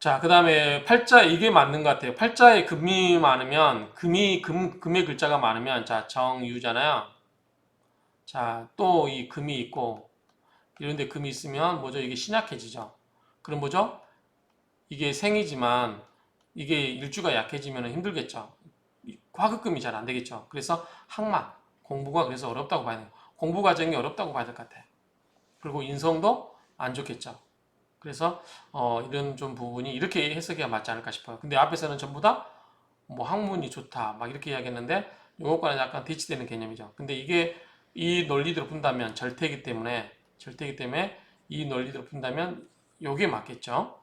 A: 자, 그 다음에 팔자 이게 맞는 것 같아요. 팔자에 금이 많으면 금의 글자가 많으면 자 정유잖아요. 자, 또 이 금이 있고 이런데 금이 있으면 뭐죠? 이게 신약해지죠. 그럼 뭐죠? 이게 생이지만 이게 일주가 약해지면 힘들겠죠. 화급금이 잘 안 되겠죠. 그래서 항마 공부가 그래서 어렵다고 봐야 돼요. 공부 과정이 어렵다고 봐야 될 것 같아요. 그리고 인성도 안 좋겠죠. 그래서 이런 좀 부분이 이렇게 해석해야 맞지 않을까 싶어요. 근데 앞에서는 전부 다 뭐 학문이 좋다 막 이렇게 이야기했는데 이것과는 약간 대치되는 개념이죠. 근데 이게 이 논리대로 푼다면 절대이기 때문에 이 논리대로 푼다면 이게 맞겠죠.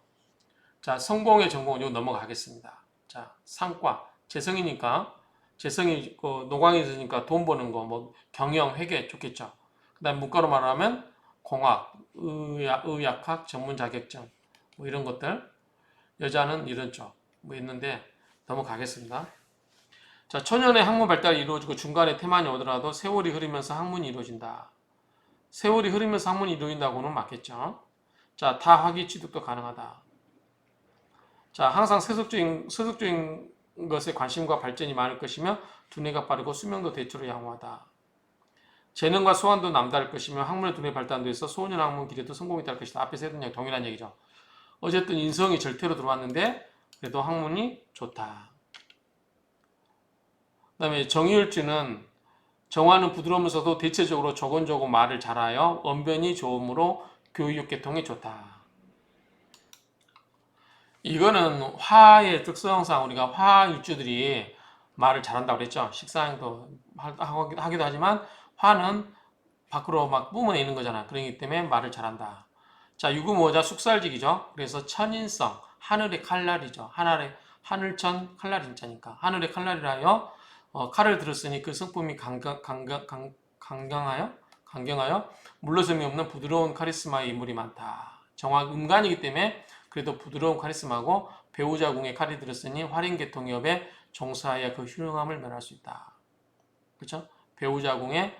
A: 자, 성공의 전공은 이거 넘어가겠습니다. 자, 상과 재성이니까 재성이 노광이 있으니까 돈 버는 거 뭐 경영 회계 좋겠죠. 그다음 문과로 말하면 공학, 의학학 전문 자격증 뭐 이런 것들 여자는 이런 쪽 뭐 있는데 넘어가겠습니다. 자, 초년에 학문 발달이 이루어지고 중간에 태만이 오더라도 세월이 흐르면서 학문이 이루어진다. 세월이 흐르면서 학문이 이루어진다고는 맞겠죠. 자, 타학위 취득도 가능하다. 자, 항상 세속적인 것에 관심과 발전이 많을 것이며 두뇌가 빠르고 수명도 대체로 양호하다. 재능과 소환도 남다를 것이며 학문의 두뇌 발달도 해서 소년 학문 길에도 성공이 될 것이다. 앞에서 했던 얘기 동일한 얘기죠. 어쨌든 인성이 절대로 들어왔는데 그래도 학문이 좋다. 그 다음에 정의율주는 정화는 부드러우면서도 대체적으로 조곤조곤 말을 잘하여 언변이 좋으므로 교육계통이 좋다. 이거는 화의 특성상 우리가 화일주들이 말을 잘한다고 그랬죠. 식사행도 하기도 하지만 화는 밖으로 막 뿜어내는 거잖아. 그렇기 때문에 말을 잘한다. 자, 유구모자 숙살직이죠. 그래서 천인성, 하늘의 칼날이죠. 하늘천 칼날인자니까. 하늘의 칼날이라여 칼을 들었으니 그 성품이 강경하여 물러섬이 없는 부드러운 카리스마의 인물이 많다. 정화 음간이기 때문에 그래도 부드러운 카리스마고 배우자 궁에 칼이 들었으니 활인계통업에 종사하여 그 훌륭함을 면할 수 있다. 그렇죠? 배우자 궁에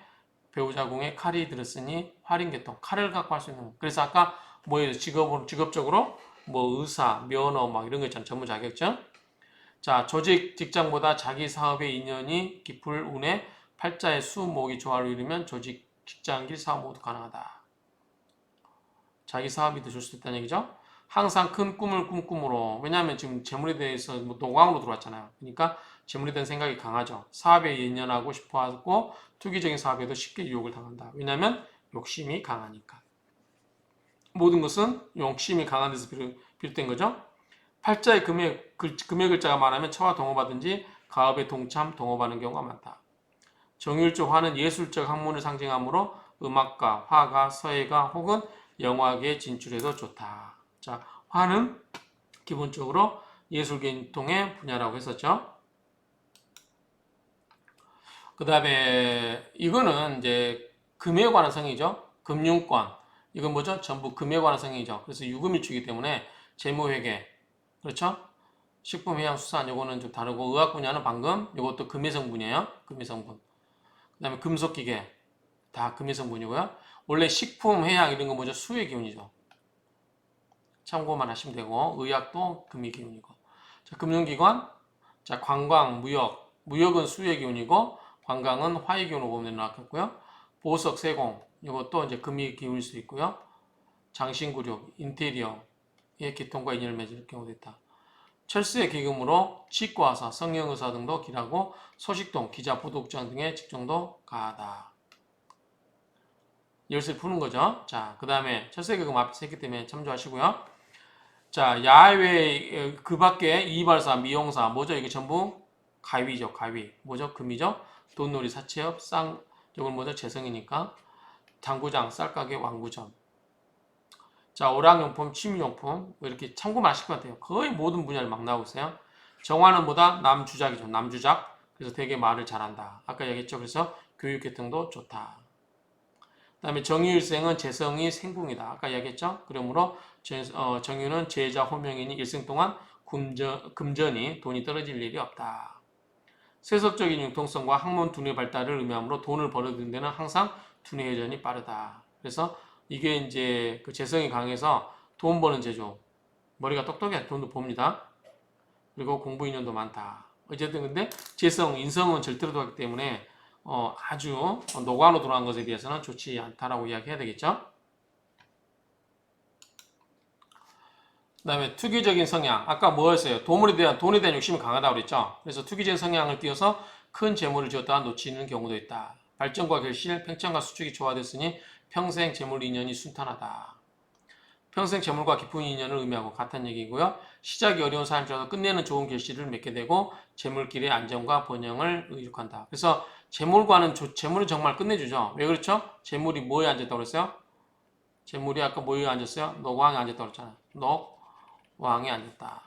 A: 칼이 들었으니 활인계통 칼을 갖고 할 수 있는. 그래서 아까 뭐예요? 직업적으로 뭐 의사, 면허 막 이런 거 있잖아요. 전문 자격증. 자, 조직 직장보다 자기 사업의 인연이 깊을 운에 팔자의 수, 목이 조화를 이루면 조직, 직장, 길, 사업 모두 가능하다. 자기 사업이 더 줄 수 있다는 얘기죠. 항상 큰 꿈을 꿈꾸므로, 왜냐하면 지금 재물에 대해서 뭐 노광으로 들어왔잖아요. 그러니까 재물에 대한 생각이 강하죠. 사업에 연연하고 싶어 하고 투기적인 사업에도 쉽게 유혹을 당한다. 왜냐하면 욕심이 강하니까. 모든 것은 욕심이 강한 데서 비롯된 거죠. 팔자의 금의 글자가 많으면 처와 동업하든지 가업에 동참, 동업하는 경우가 많다. 정율주 화는 예술적 학문을 상징하므로 음악가, 화가, 서예가 혹은 영화계에 진출해도 좋다. 자, 화는 기본적으로 예술계통의 분야라고 했었죠. 그 다음에 이거는 이제 금에 관한 성이죠. 금융권. 이건 뭐죠? 전부 금에 관한 성이죠. 그래서 유금일주이기 때문에 재무회계. 그렇죠? 식품해양수산 요거는 좀 다르고 의학 분야는 방금 요것도 금의 성분이에요. 금의 성분. 그 다음에 금속기계. 다 금의 성분이고요. 원래 식품, 해양 이런 거 뭐죠? 수의 기운이죠. 참고만 하시면 되고 의학도 금의 기운이고. 자, 금융기관. 자, 관광, 무역은 수의 기운이고 관광은 화의 기운으로 보면 나왔겠고요. 보석, 세공 이것도 이제 금의 기운일 수 있고요. 장신구력, 인테리어의 기통과 인연을 맺을 경우도 있다. 철수의 기금으로 치과사, 성형의사 등도 길하고 소식동, 기자, 보도국장 등의 직종도 가하다. 열쇠 푸는 거죠. 자, 그 다음에 철수의 기금 앞에서 했기 때문에 참조하시고요. 자, 야외 그 밖에 이발사, 미용사 뭐죠? 이게 전부 가위죠. 가위. 뭐죠? 금이죠. 돈놀이, 사채업, 이건 뭐죠? 재성이니까. 당구장, 쌀가게, 왕구점. 자, 오락용품, 취미용품 뭐 이렇게 참고만 하실 것 같아요. 거의 모든 분야를 막 나오고 있어요. 정화는 뭐다? 남주작이죠. 남주작. 그래서 되게 말을 잘한다. 아까 얘기했죠. 그래서 교육계통도 좋다. 그 다음에 정유일생은 재성이 생궁이다. 아까 얘기했죠. 그러므로 정유는 제자 호명이니 일생 동안 금전이 돈이 떨어질 일이 없다. 세속적인 융통성과 학문 두뇌 발달을 의미하므로 돈을 벌어들이는 데는 항상 두뇌 회전이 빠르다. 그래서 이게 이제 그 재성이 강해서 돈 버는 재주. 머리가 똑똑해 돈도 봅니다. 그리고 공부 인연도 많다. 어쨌든 근데 재성, 인성은 절대로 들어가기 때문에 아주 노관으로 들어간 것에 비해서는 좋지 않다라고 이야기해야 되겠죠. 그 다음에 투기적인 성향. 아까 뭐였어요? 돈에 대한 욕심이 강하다고 그랬죠. 그래서 투기적인 성향을 띄어서 큰 재물을 지었다가 놓치는 경우도 있다. 발전과 결실, 팽창과 수축이 조화됐으니 평생 재물 인연이 순탄하다. 평생 재물과 깊은 인연을 의미하고 같은 얘기고요. 시작이 어려운 사람이라도 끝내는 좋은 결실을 맺게 되고 재물길의 안정과 번영을 의족한다. 그래서 재물은 정말 끝내주죠. 왜 그렇죠? 재물이 뭐에 앉았다고 그랬어요? 재물이 아까 뭐에 앉았어요? 노광에 앉았다고 그랬잖아요. 노왕에 앉았다.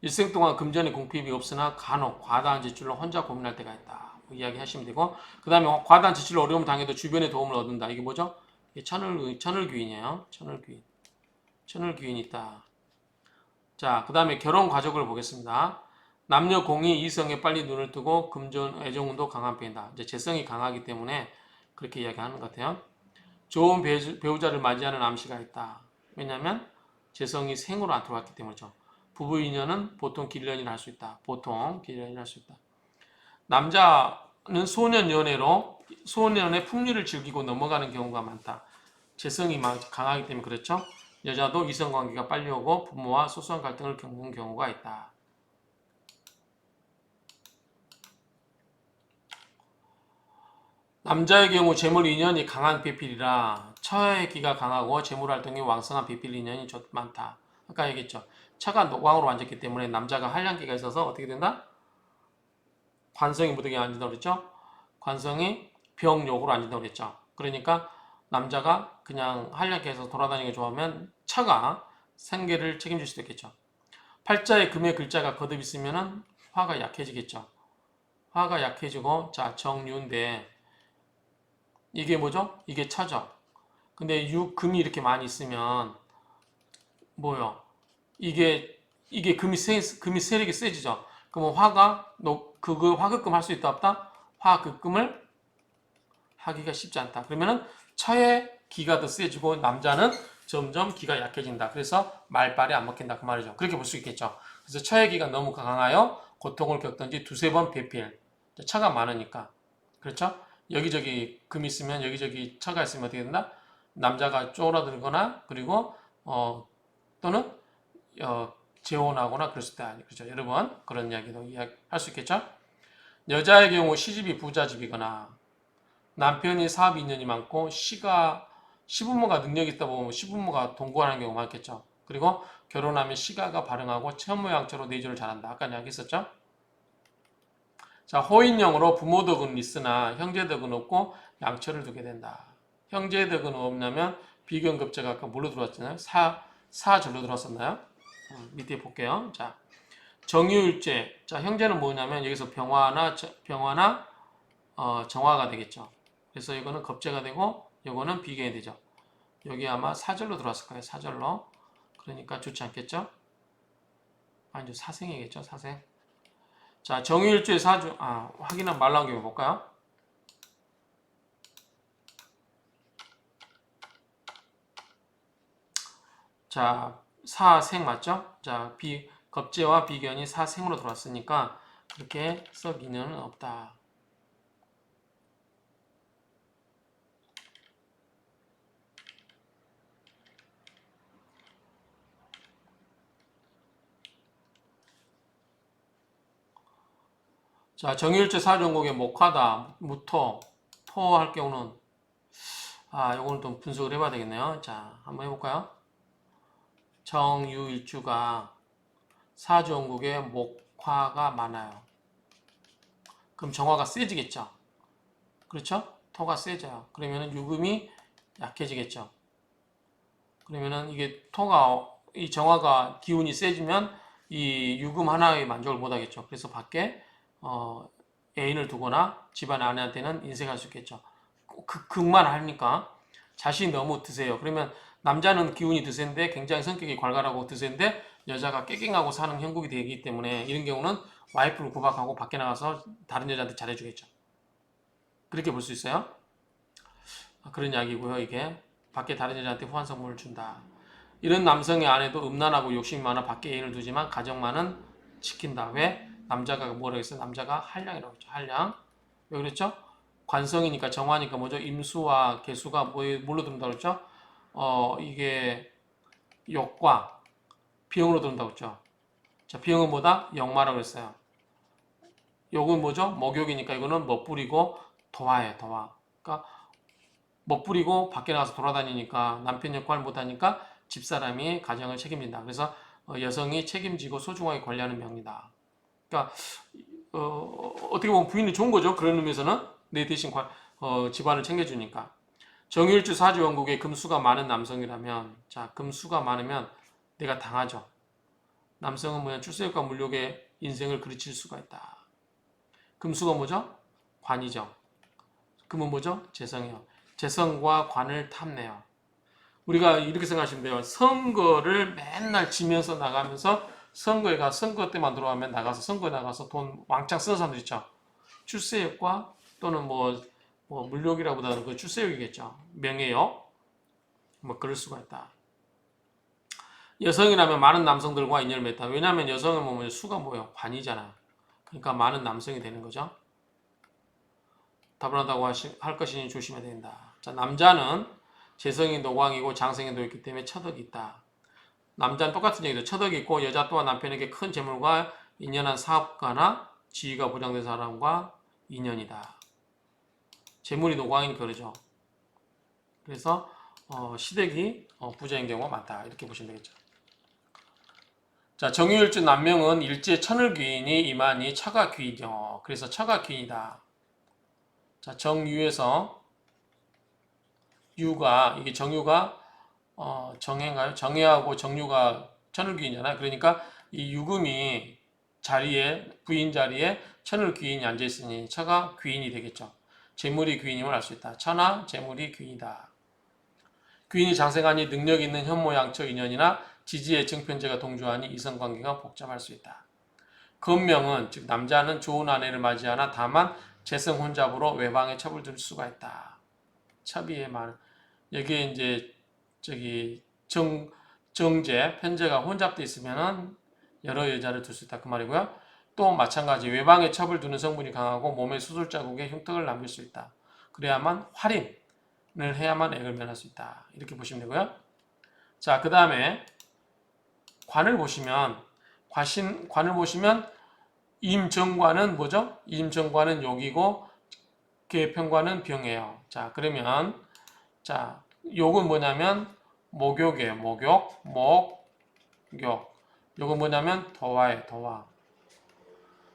A: 일생 동안 금전의 공핍이 없으나 간혹 과다한 지출로 혼자 고민할 때가 있다. 이야기하시면 되고 그 다음에 과다한 지출로 어려움 당해도 주변의 도움을 얻는다. 이게 뭐죠? 이게 천을귀인이에요. 천을귀인이 있다. 자, 그 다음에 결혼 과정을 보겠습니다. 남녀 공이 이성에 빨리 눈을 뜨고 금전 애정운도 강한 편이다. 이제 재성이 강하기 때문에 그렇게 이야기하는 것 같아요. 좋은 배우자를 맞이하는 암시가 있다. 왜냐하면 재성이 생으로 안 들어왔기 때문이죠. 부부 인연은 보통 길년이라 할 수 있다. 보통 길년이라 할 수 있다. 남자는 소년연의 풍류를 즐기고 넘어가는 경우가 많다. 재성이 강하기 때문에 그렇죠. 여자도 이성관계가 빨리 오고 부모와 소소한 갈등을 겪는 경우가 있다. 남자의 경우 재물 인연이 강한 배필이라 처의 기가 강하고 재물 활동이 왕성한 배필 인연이 많다. 아까 얘기했죠. 처가 노광으로 앉았기 때문에 남자가 한량기가 있어서 어떻게 된다? 관성이 무득에 앉는다고 그랬죠. 관성이 병욕으로 앉는다고 그랬죠. 그러니까 남자가 그냥 한량기에서 돌아다니는 게 좋아하면 처가 생계를 책임질 수도 있겠죠. 팔자에 금의 글자가 거듭 있으면 화가 약해지겠죠. 화가 약해지고 자 정유인데 이게 뭐죠? 이게 처죠. 근데 금이 이렇게 많이 있으면 뭐요? 이게 금이 세력이 세지죠. 그러면 화가 그거 화급금 할 수 있다 없다? 화급금을 하기가 쉽지 않다. 그러면은 처의 기가 더 세지고 남자는 점점 기가 약해진다. 그래서 말빨이 안 먹힌다 그 말이죠. 그렇게 볼 수 있겠죠. 그래서 처의 기가 너무 강하여 고통을 겪든지 두세 번 배필. 처가 많으니까. 그렇죠? 여기저기 금이 있으면 여기저기 처가 있으면 어떻게 된다? 남자가 쪼그라들거나 그리고 또는 재혼하거나 그럴 수도 있다. 그렇죠? 여러 번 그런 이야기도 할 수 있겠죠? 여자의 경우 시집이 부자집이거나 남편이 사업 인연이 많고 시부모가 능력이 있다 보면 시부모가 동거하는 경우가 많겠죠. 그리고 결혼하면 시가가 발응하고 천모양처로 내조를 잘한다. 아까 이야기했었죠? 자, 호인형으로 부모 덕은 있으나 형제 덕은 없고 양처를 두게 된다. 형제 덕은 없냐면 비견급제가 아까 뭘로 들어왔잖아요? 사절로 들어왔었나요? 밑에 볼게요. 자, 정유일제. 자, 형제는 뭐냐면 여기서 병화나 정화가 되겠죠. 그래서 이거는 겁제가 되고 이거는 비견이 되죠. 여기 아마 사절로 들어왔을 거예요. 사절로. 그러니까 좋지 않겠죠? 아니죠. 사생이겠죠. 사생. 자, 정유일주의 사주, 확인한 말 나온 김에 볼까요? 자, 사생 맞죠? 자, 겁재와 비견이 사생으로 들어왔으니까 그렇게 썩 인연은 없다. 자, 정일제 사정곡의 목화다, 무토, 토 할 경우는 요거는 좀 분석을 해봐야 되겠네요. 자, 한번 해볼까요? 정유일주가 사정곡에 목화가 많아요. 그럼 정화가 세지겠죠? 그렇죠? 토가 세져요. 그러면은 유금이 약해지겠죠. 그러면은 이게 이 정화가 기운이 세지면 이 유금 하나에 만족을 못 하겠죠. 그래서 밖에 애인을 두거나 집안 아내한테는 인색할 수 있겠죠. 극만 하니까 자신이 너무 드세요. 그러면 남자는 기운이 드세인데 굉장히 성격이 괄괄하고 드세인데 여자가 깨갱하고 사는 형국이 되기 때문에 이런 경우는 와이프를 구박하고 밖에 나가서 다른 여자한테 잘해주겠죠. 그렇게 볼 수 있어요. 그런 이야기고요. 이게 밖에 다른 여자한테 후한 선물을 준다. 이런 남성의 아내도 음란하고 욕심이 많아 밖에 애인을 두지만 가정만은 지킨다. 왜? 남자가 뭐라고 했어요? 남자가 한량이라고 했죠. 한량. 왜 그랬죠? 관성이니까 정화니까 뭐죠? 임수와 개수가 뭘로 들은다고 했죠? 이게 욕과 비용으로 들은다고 했죠. 자, 비용은 뭐다? 역마라고 했어요. 욕은 뭐죠? 목욕이니까 이거는 멋부리고 도화예요. 도화. 그러니까 멋부리고 밖에 나가서 돌아다니니까 남편 역할 못하니까 집사람이 가정을 책임진다. 그래서 여성이 책임지고 소중하게 관리하는 명이다. 그러니까 어떻게 보면 부인이 좋은 거죠. 그런 의미에서는 내 대신 집안을 챙겨주니까. 정일주 사주 원국에 금수가 많은 남성이라면 자 금수가 많으면 내가 당하죠. 남성은 뭐냐 출세욕과 물욕의 인생을 그르칠 수가 있다. 금수가 뭐죠? 관이죠. 금은 뭐죠? 재성이요. 재성과 관을 탐내요. 우리가 이렇게 생각하시면 돼요. 선거를 맨날 지면서 나가면서 선거 때만 들어가면 나가서 선거에 나가서 돈 왕창 쓰는 사람들 있죠. 출세욕과 또는 뭐 물욕이라보다는 그 출세욕이겠죠. 명예욕 뭐 그럴 수가 있다. 여성이라면 많은 남성들과 인연을 맺다. 왜냐하면 여성은 뭐 수가 뭐예요? 관이잖아. 그러니까 많은 남성이 되는 거죠. 다분하다고 할 것이니 조심해야 된다. 자, 남자는 재성이 노광이고 장생이 놓였기 때문에 처덕이 있다. 남자는 똑같은 얘기죠. 처덕이 있고 여자 또한 남편에게 큰 재물과 인연한 사업가나 지위가 보장된 사람과 인연이다. 재물이 노광이니까 그러죠. 그래서 시댁이 부자인 경우가 많다. 이렇게 보시면 되겠죠. 자, 정유일주 남명은 일제 천을귀인이 이만희 처가귀인이요. 그래서 처가귀인이다. 자, 정유에서 유가 이게 정유가 정해인가요? 정해하고 정유가 천을귀인이잖아요. 그러니까 이 유금이 부인 자리에 천을귀인이 앉아 있으니 처가 귀인이 되겠죠. 재물이 귀인임을 알 수 있다. 처나 재물이 귀인이다. 귀인이 장생하니 능력 있는 현모양처 인연이나 지지의 증편제가 동조하니 이성관계가 복잡할 수 있다. 금명은 즉 남자는 좋은 아내를 맞이하나 다만 재성 혼잡으로 외방에 첩을 들 수가 있다. 첩이의 말 여기에 이제 정제 편제가 혼잡돼 있으면은 여러 여자를 둘 수 있다 그 말이고요. 또 마찬가지 외방에 첩을 두는 성분이 강하고 몸에 수술 자국에 흉터를 남길 수 있다. 그래야만 활인을 해야만 액을 면할 수 있다. 이렇게 보시면 되고요. 자, 그 다음에 관을 보시면 임정관은 뭐죠? 임정관은 욕이고 계평관은 병이에요. 자, 그러면 자, 욕은 뭐냐면 목욕이에요. 목욕. 요건 뭐냐면 도화예요. 도화.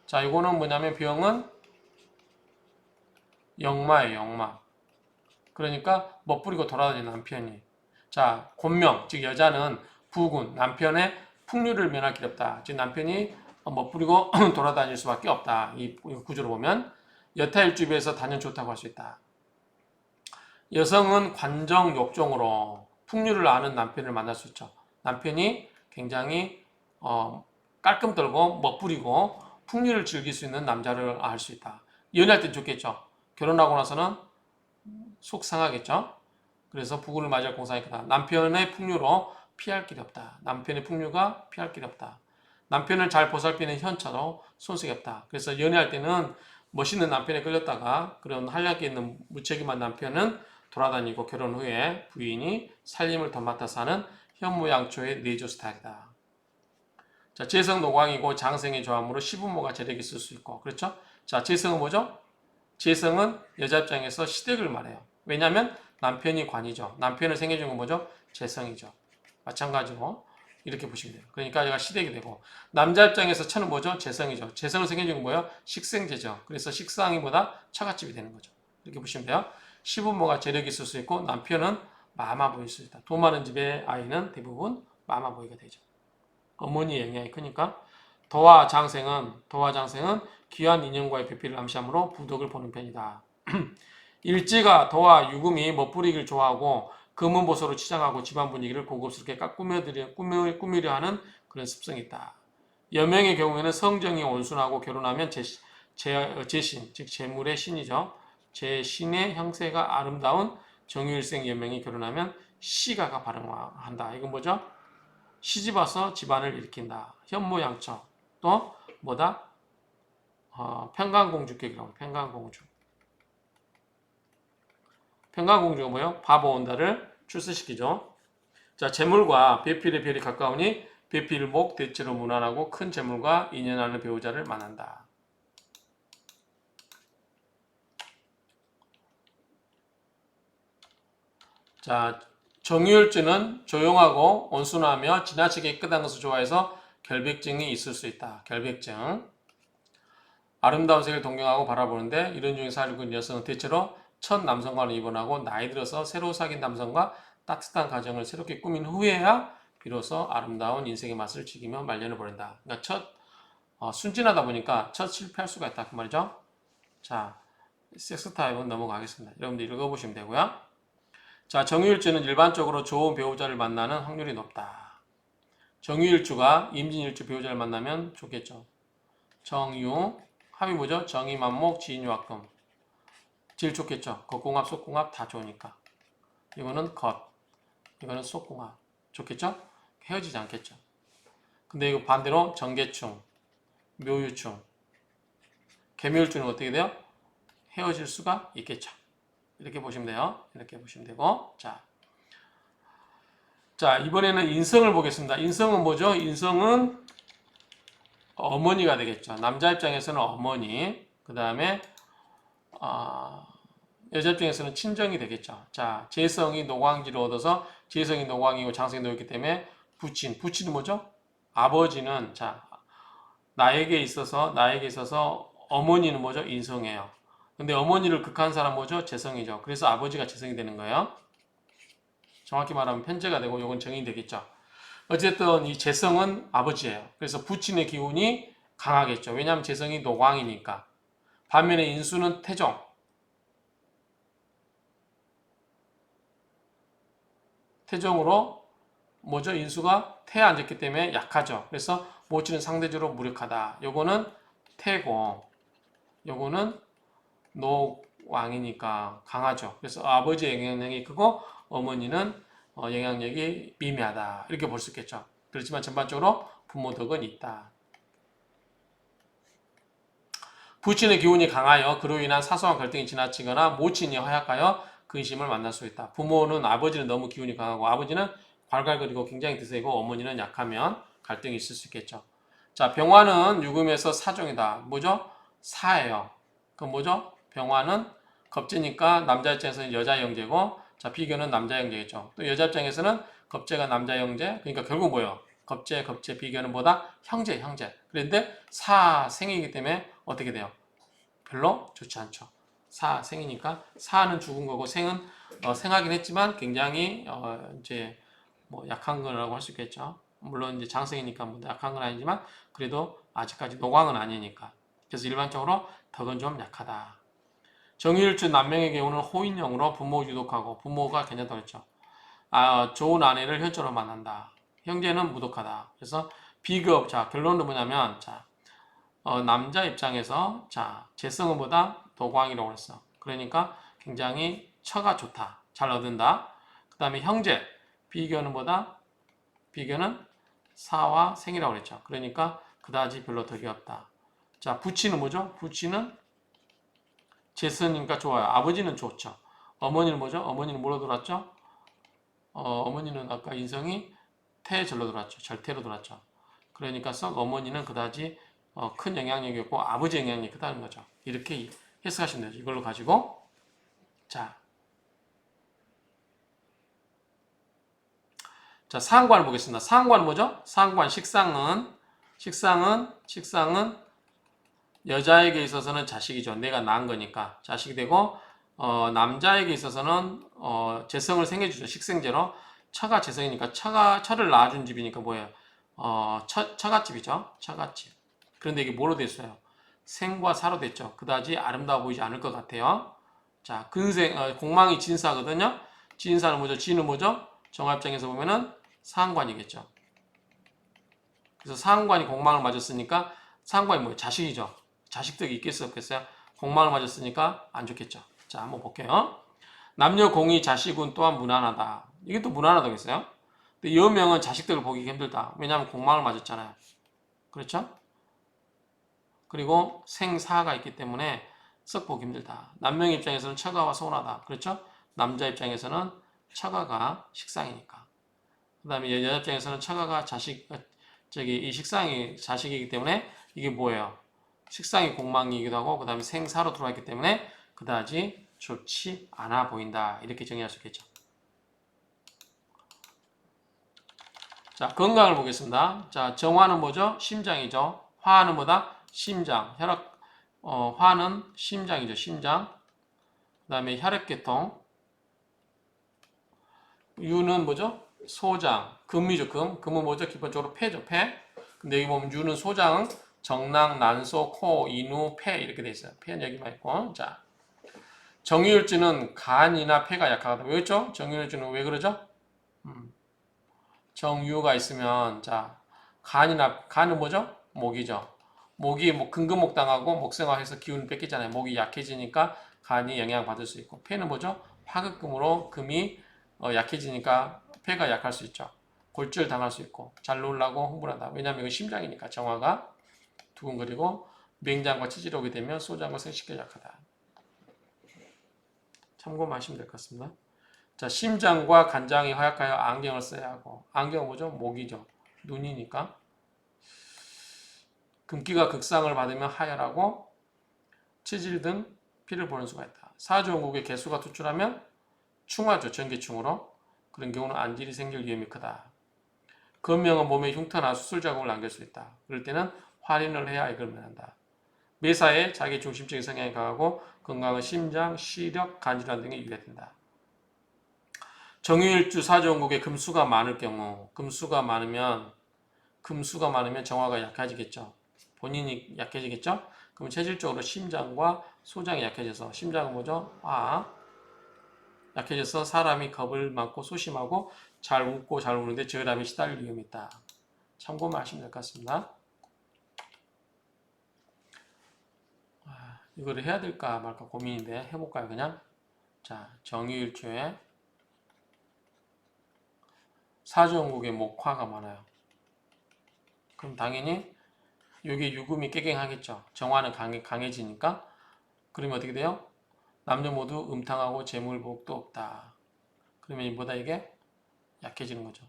A: 자, 이거는 뭐냐면 병은 역마예요. 역마. 그러니까 멋부리고 돌아다니는 남편이. 자, 곤명, 즉 여자는 부군, 남편의 풍류를 면할 길이 없다. 즉 남편이 멋부리고 돌아다닐 수밖에 없다. 이 구조로 보면 여타일주비에서 단연 좋다고 할 수 있다. 여성은 관정 욕종으로 풍류를 아는 남편을 만날 수 있죠. 남편이 굉장히 깔끔 떨고 멋부리고 풍류를 즐길 수 있는 남자를 알 수 있다. 연애할 땐 좋겠죠. 결혼하고 나서는 속 상하겠죠. 그래서 부군을 맞이할 공상이 크다. 남편의 풍류로 피할 길이 없다. 남편의 풍류가 피할 길이 없다. 남편을 잘 보살피는 현차도 손색이 없다. 그래서 연애할 때는 멋있는 남편에 끌렸다가 그런 한량기 있는 무책임한 남편은 돌아다니고 결혼 후에 부인이 살림을 더 맡아서 하는 현모양초의 내조 스타일이다. 자, 재성 노광이고 장생의 조함으로 시부모가 재력이 있을 수 있고 그렇죠? 자, 재성은 뭐죠? 재성은 여자 입장에서 시댁을 말해요. 왜냐하면 남편이 관이죠. 남편을 생겨준 건 뭐죠? 재성이죠. 마찬가지고 이렇게 보시면 돼요. 그러니까 얘가 시댁이 되고 남자 입장에서 처는 뭐죠? 재성이죠. 재성을 생겨준 건 뭐예요? 식생재죠. 그래서 식상이보다 처갓집이 되는 거죠. 이렇게 보시면 돼요. 시부모가 재력이 있을 수 있고 남편은 마마보이일 수 있다. 돈 많은 집의 아이는 대부분 마마보이가 되죠. 어머니의 영향이 크니까 도화 장생은 귀한 인연과의 배필을 암시하므로 부덕을 보는 편이다. 일지가 도화 유금이 멋부리기를 좋아하고 금은보소로 치장하고 집안 분위기를 고급스럽게 꾸미려 하는 그런 습성이 있다. 여명의 경우에는 성정이 온순하고 결혼하면 제신, 즉 재물의 신이죠. 제신의 형세가 아름다운 정유일생 여명이 결혼하면 시가가 발흥한다. 이건 뭐죠? 시집 와서 집안을 일으킨다. 현모양처. 또 뭐다? 평강공주격이라고. 평강공주. 평강공주가 뭐예요? 바보온다를 출세시키죠. 자, 재물과 배필의 별이 가까우니 배필목 대체로 무난하고 큰 재물과 인연하는 배우자를 만난다. 자, 정유일주는 조용하고 온순하며 지나치게 끝한 것을 좋아해서 결백증이 있을 수 있다. 결백증. 아름다운 세계를 동경하고 바라보는데 이런 중에 살고 있는 여성은 대체로 첫 남성과는 이혼하고 나이 들어서 새로 사귄 남성과 따뜻한 가정을 새롭게 꾸민 후에야 비로소 아름다운 인생의 맛을 즐기며 말년을 보낸다. 그러니까 순진하다 보니까 첫 실패할 수가 있다. 그 말이죠. 자, 섹스 타입은 넘어가겠습니다. 여러분들 읽어보시면 되고요. 자, 정유일주는 일반적으로 좋은 배우자를 만나는 확률이 높다. 정유일주가 임진일주 배우자를 만나면 좋겠죠. 정유 합이 뭐죠? 정의만목 지인유합금 제일 좋겠죠. 겉궁합 속궁합 다 좋으니까. 이거는 겉, 이거는 속궁합 좋겠죠? 헤어지지 않겠죠. 근데 이거 반대로 정계충, 묘유충, 개묘일주는 어떻게 돼요? 헤어질 수가 있겠죠. 이렇게 보시면 돼요. 이렇게 보시면 되고, 자 이번에는 인성을 보겠습니다. 인성은 뭐죠? 인성은 어머니가 되겠죠. 남자 입장에서는 어머니, 그 다음에 여자 입장에서는 친정이 되겠죠. 자, 재성이 노광지를 얻어서 재성이 노광이고 장성이 노였기 때문에 부친, 부친은 뭐죠? 아버지는 자 나에게 있어서 어머니는 뭐죠? 인성이에요. 근데 어머니를 극한 사람 뭐죠? 재성이죠. 그래서 아버지가 재성이 되는 거예요. 정확히 말하면 편제가 되고 요건 정인이 되겠죠. 어쨌든 이 재성은 아버지예요. 그래서 부친의 기운이 강하겠죠. 왜냐하면 재성이 노광이니까. 반면에 인수는 태종. 태종으로 뭐죠? 인수가 태에 앉았기 때문에 약하죠. 그래서 모치는 상대적으로 무력하다. 요거는 태고, 요거는 노왕이니까 강하죠. 그래서 아버지의 영향력이 크고 어머니는 영향력이 미미하다. 이렇게 볼 수 있겠죠. 그렇지만 전반적으로 부모 덕은 있다. 부친의 기운이 강하여 그로 인한 사소한 갈등이 지나치거나 모친이 허약하여 근심을 만날 수 있다. 부모는 아버지는 너무 기운이 강하고 아버지는 괄괄거리고 굉장히 드세고 어머니는 약하면 갈등이 있을 수 있겠죠. 자, 병화는 유금에서 사종이다. 뭐죠? 사예요. 그럼 뭐죠? 병화는 겁재니까 남자 입장에서는 여자 형제고 자, 비견은 남자 형제겠죠. 또 여자 입장에서는 겁재가 남자 형제. 그러니까 결국 뭐예요? 겁재, 비견은 뭐다? 형제. 그런데 사생이기 때문에 어떻게 돼요? 별로 좋지 않죠. 사생이니까 사는 죽은 거고 생은 생하긴 했지만 굉장히 이제 뭐 약한 거라고 할 수 있겠죠. 물론 이제 장생이니까 뭐 약한 건 아니지만 그래도 아직까지 노광은 아니니까. 그래서 일반적으로 덕은 좀 약하다. 정유일주 남명의 경우는 호인형으로 부모 유독하고 부모가 괜찮다고 했죠. 좋은 아내를 현저로 만난다. 형제는 무독하다. 그래서 비급, 자, 결론은 뭐냐면, 남자 입장에서, 재성은 보다 도광이라고 했어. 그러니까 굉장히 처가 좋다. 잘 얻는다. 그 다음에 형제, 비교는 사와 생이라고 그랬죠. 그러니까 그다지 별로 덕이 없다. 자, 부치는 뭐죠? 부치는 재성이니까 좋아요. 아버지는 좋죠. 어머니는 뭐죠? 어머니는 뭐로 들어왔죠? 어머니는 아까 인성이 태절로 들어왔죠. 절태로 들어왔죠. 그러니까 썩 어머니는 그다지 큰 영향력이 없고 아버지 영향력이 크다는 거죠. 이렇게 해석하시면 되죠. 이걸로 가지고 자, 상관을 보겠습니다. 상관 뭐죠? 상관 식상은 여자에게 있어서는 자식이죠. 내가 낳은 거니까 자식이 되고 남자에게 있어서는 재성을 생겨주죠. 식생제로 처가 재성이니까 처를 낳아준 집이니까 뭐예요? 처갓집이죠. 처갓집. 그런데 이게 뭐로 됐어요? 생과 사로 됐죠. 그다지 아름다워 보이지 않을 것 같아요. 자, 공망이 진사거든요. 진사는 뭐죠? 진은 뭐죠? 정합장에서 보면은 상관이겠죠. 그래서 상관이 공망을 맞았으니까 상관이 뭐예요? 자식이죠. 자식들이 있겠어요? 없겠어요? 공망을 맞았으니까 안 좋겠죠. 자, 한번 볼게요. 남녀 공이 자식은 또한 무난하다. 이게 또 무난하다겠어요? 근데 여명은 자식들을 보기 힘들다. 왜냐하면 공망을 맞았잖아요. 그렇죠? 그리고 생사가 있기 때문에 썩 보기 힘들다. 남명 입장에서는 처가와 서운하다. 그렇죠? 남자 입장에서는 처가가 식상이니까. 그 다음에 여자 입장에서는 처가가 이 식상이 자식이기 때문에 이게 뭐예요? 식상이 공망이기도 하고 그 다음에 생사로 들어왔기 때문에 그다지 좋지 않아 보인다. 이렇게 정의할 수 있겠죠. 자, 건강을 보겠습니다. 자, 정화는 뭐죠? 심장이죠. 화는 뭐다? 심장. 화는 심장이죠. 심장. 그 다음에 혈액계통. 유는 뭐죠? 소장. 금이죠. 금은 뭐죠? 기본적으로 폐죠. 폐. 근데 여기 보면 유는 소장, 정낭, 난소, 코, 인후, 폐 이렇게 돼 있어요. 폐는 여기만 있고. 자, 정유일주는 간이나 폐가 약하다. 왜죠? 정유일주는 왜 그러죠? 정유가 있으면 자 간은 뭐죠? 목이죠. 목이 뭐 근근목 당하고 목생화해서 기운을 뺏기잖아요. 목이 약해지니까 간이 영향받을 수 있고 폐는 뭐죠? 화극금으로 금이 약해지니까 폐가 약할 수 있죠. 골절 당할 수 있고 잘 놀라고 흥분한다. 왜냐하면 이건 심장이니까 정화가 두근거리고 맹장과 치질이 오게 되면 소장과 생식기 약하다. 참고하시면 될 것 같습니다. 자, 심장과 간장이 허약하여 안경을 써야 하고 안경은 뭐죠? 목이죠. 눈이니까 금기가 극상을 받으면 하혈하고 치질 등 피를 보는 수가 있다. 사주원국의 개수가 투출하면 충화죠. 전기충으로. 그런 경우는 안질이 생길 위험이 크다. 건명은 몸에 흉터나 수술 자국을 남길 수 있다. 그럴 때는 활인을 해야 이걸 면한다. 매사에 자기 중심적인 성향이 강하고 건강은 심장, 시력, 간질환 등에 유의해야 된다. 정유일주 사주원국에 금수가 많을 경우 금수가 많으면 정화가 약해지겠죠. 본인이 약해지겠죠. 그럼 체질적으로 심장과 소장이 약해져서 심장은 뭐죠? 약해져서 사람이 겁을 많고 소심하고 잘 웃고 잘 우는데 저혈압에 시달릴 위험이 있다. 참고만 하시면 될 것 같습니다. 이거를 해야 될까 말까 고민인데 해볼까요 그냥? 자, 정유일주에 사주원국에 목화가 많아요. 그럼 당연히 여기 유금이 깨갱하겠죠. 정화는 강해지니까. 그러면 어떻게 돼요? 남녀 모두 음탕하고 재물복도 없다. 그러면 이보다 이게 약해지는 거죠.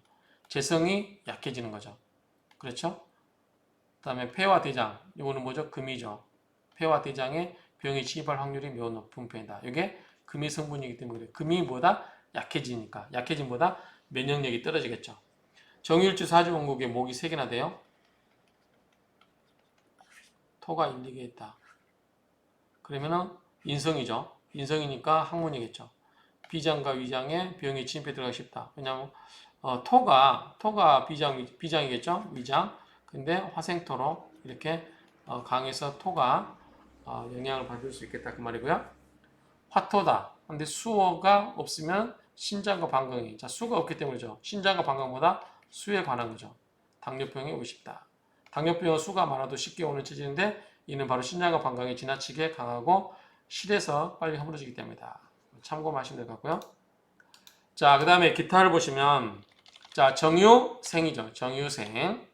A: 재성이 약해지는 거죠. 그렇죠? 그 다음에 폐와 대장. 이거는 뭐죠? 금이죠. 폐와 대장에 병이 침입할 확률이 매우 높은 편이다. 이게 금의 성분이기 때문에 그래요. 금이 뭐다? 약해지니까. 약해짐보다 면역력이 떨어지겠죠. 정일주 사주원국에 목이 3개나 돼요. 토가 1, 2개 있다. 그러면은 인성이죠. 인성이니까 학문이겠죠. 비장과 위장에 병이 침입해 들어가기 쉽다. 왜냐하면 토가 비장이겠죠. 위장. 근데 화생토로 이렇게 강해서 토가 영향을 받을 수 있겠다 그 말이고요. 화토다. 근데 수어가 없으면 신장과 방광이. 자, 수가 없기 때문이죠. 신장과 방광보다 수에 관한 거죠. 당뇨병이 오고 싶다. 당뇨병은 수가 많아도 쉽게 오는 체질인데 이는 바로 신장과 방광이 지나치게 강하고 실에서 빨리 허물어지기 때문이다. 참고하시면 될 것 같고요. 자, 그 다음에 기타를 보시면 자, 정유생이죠. 정유생.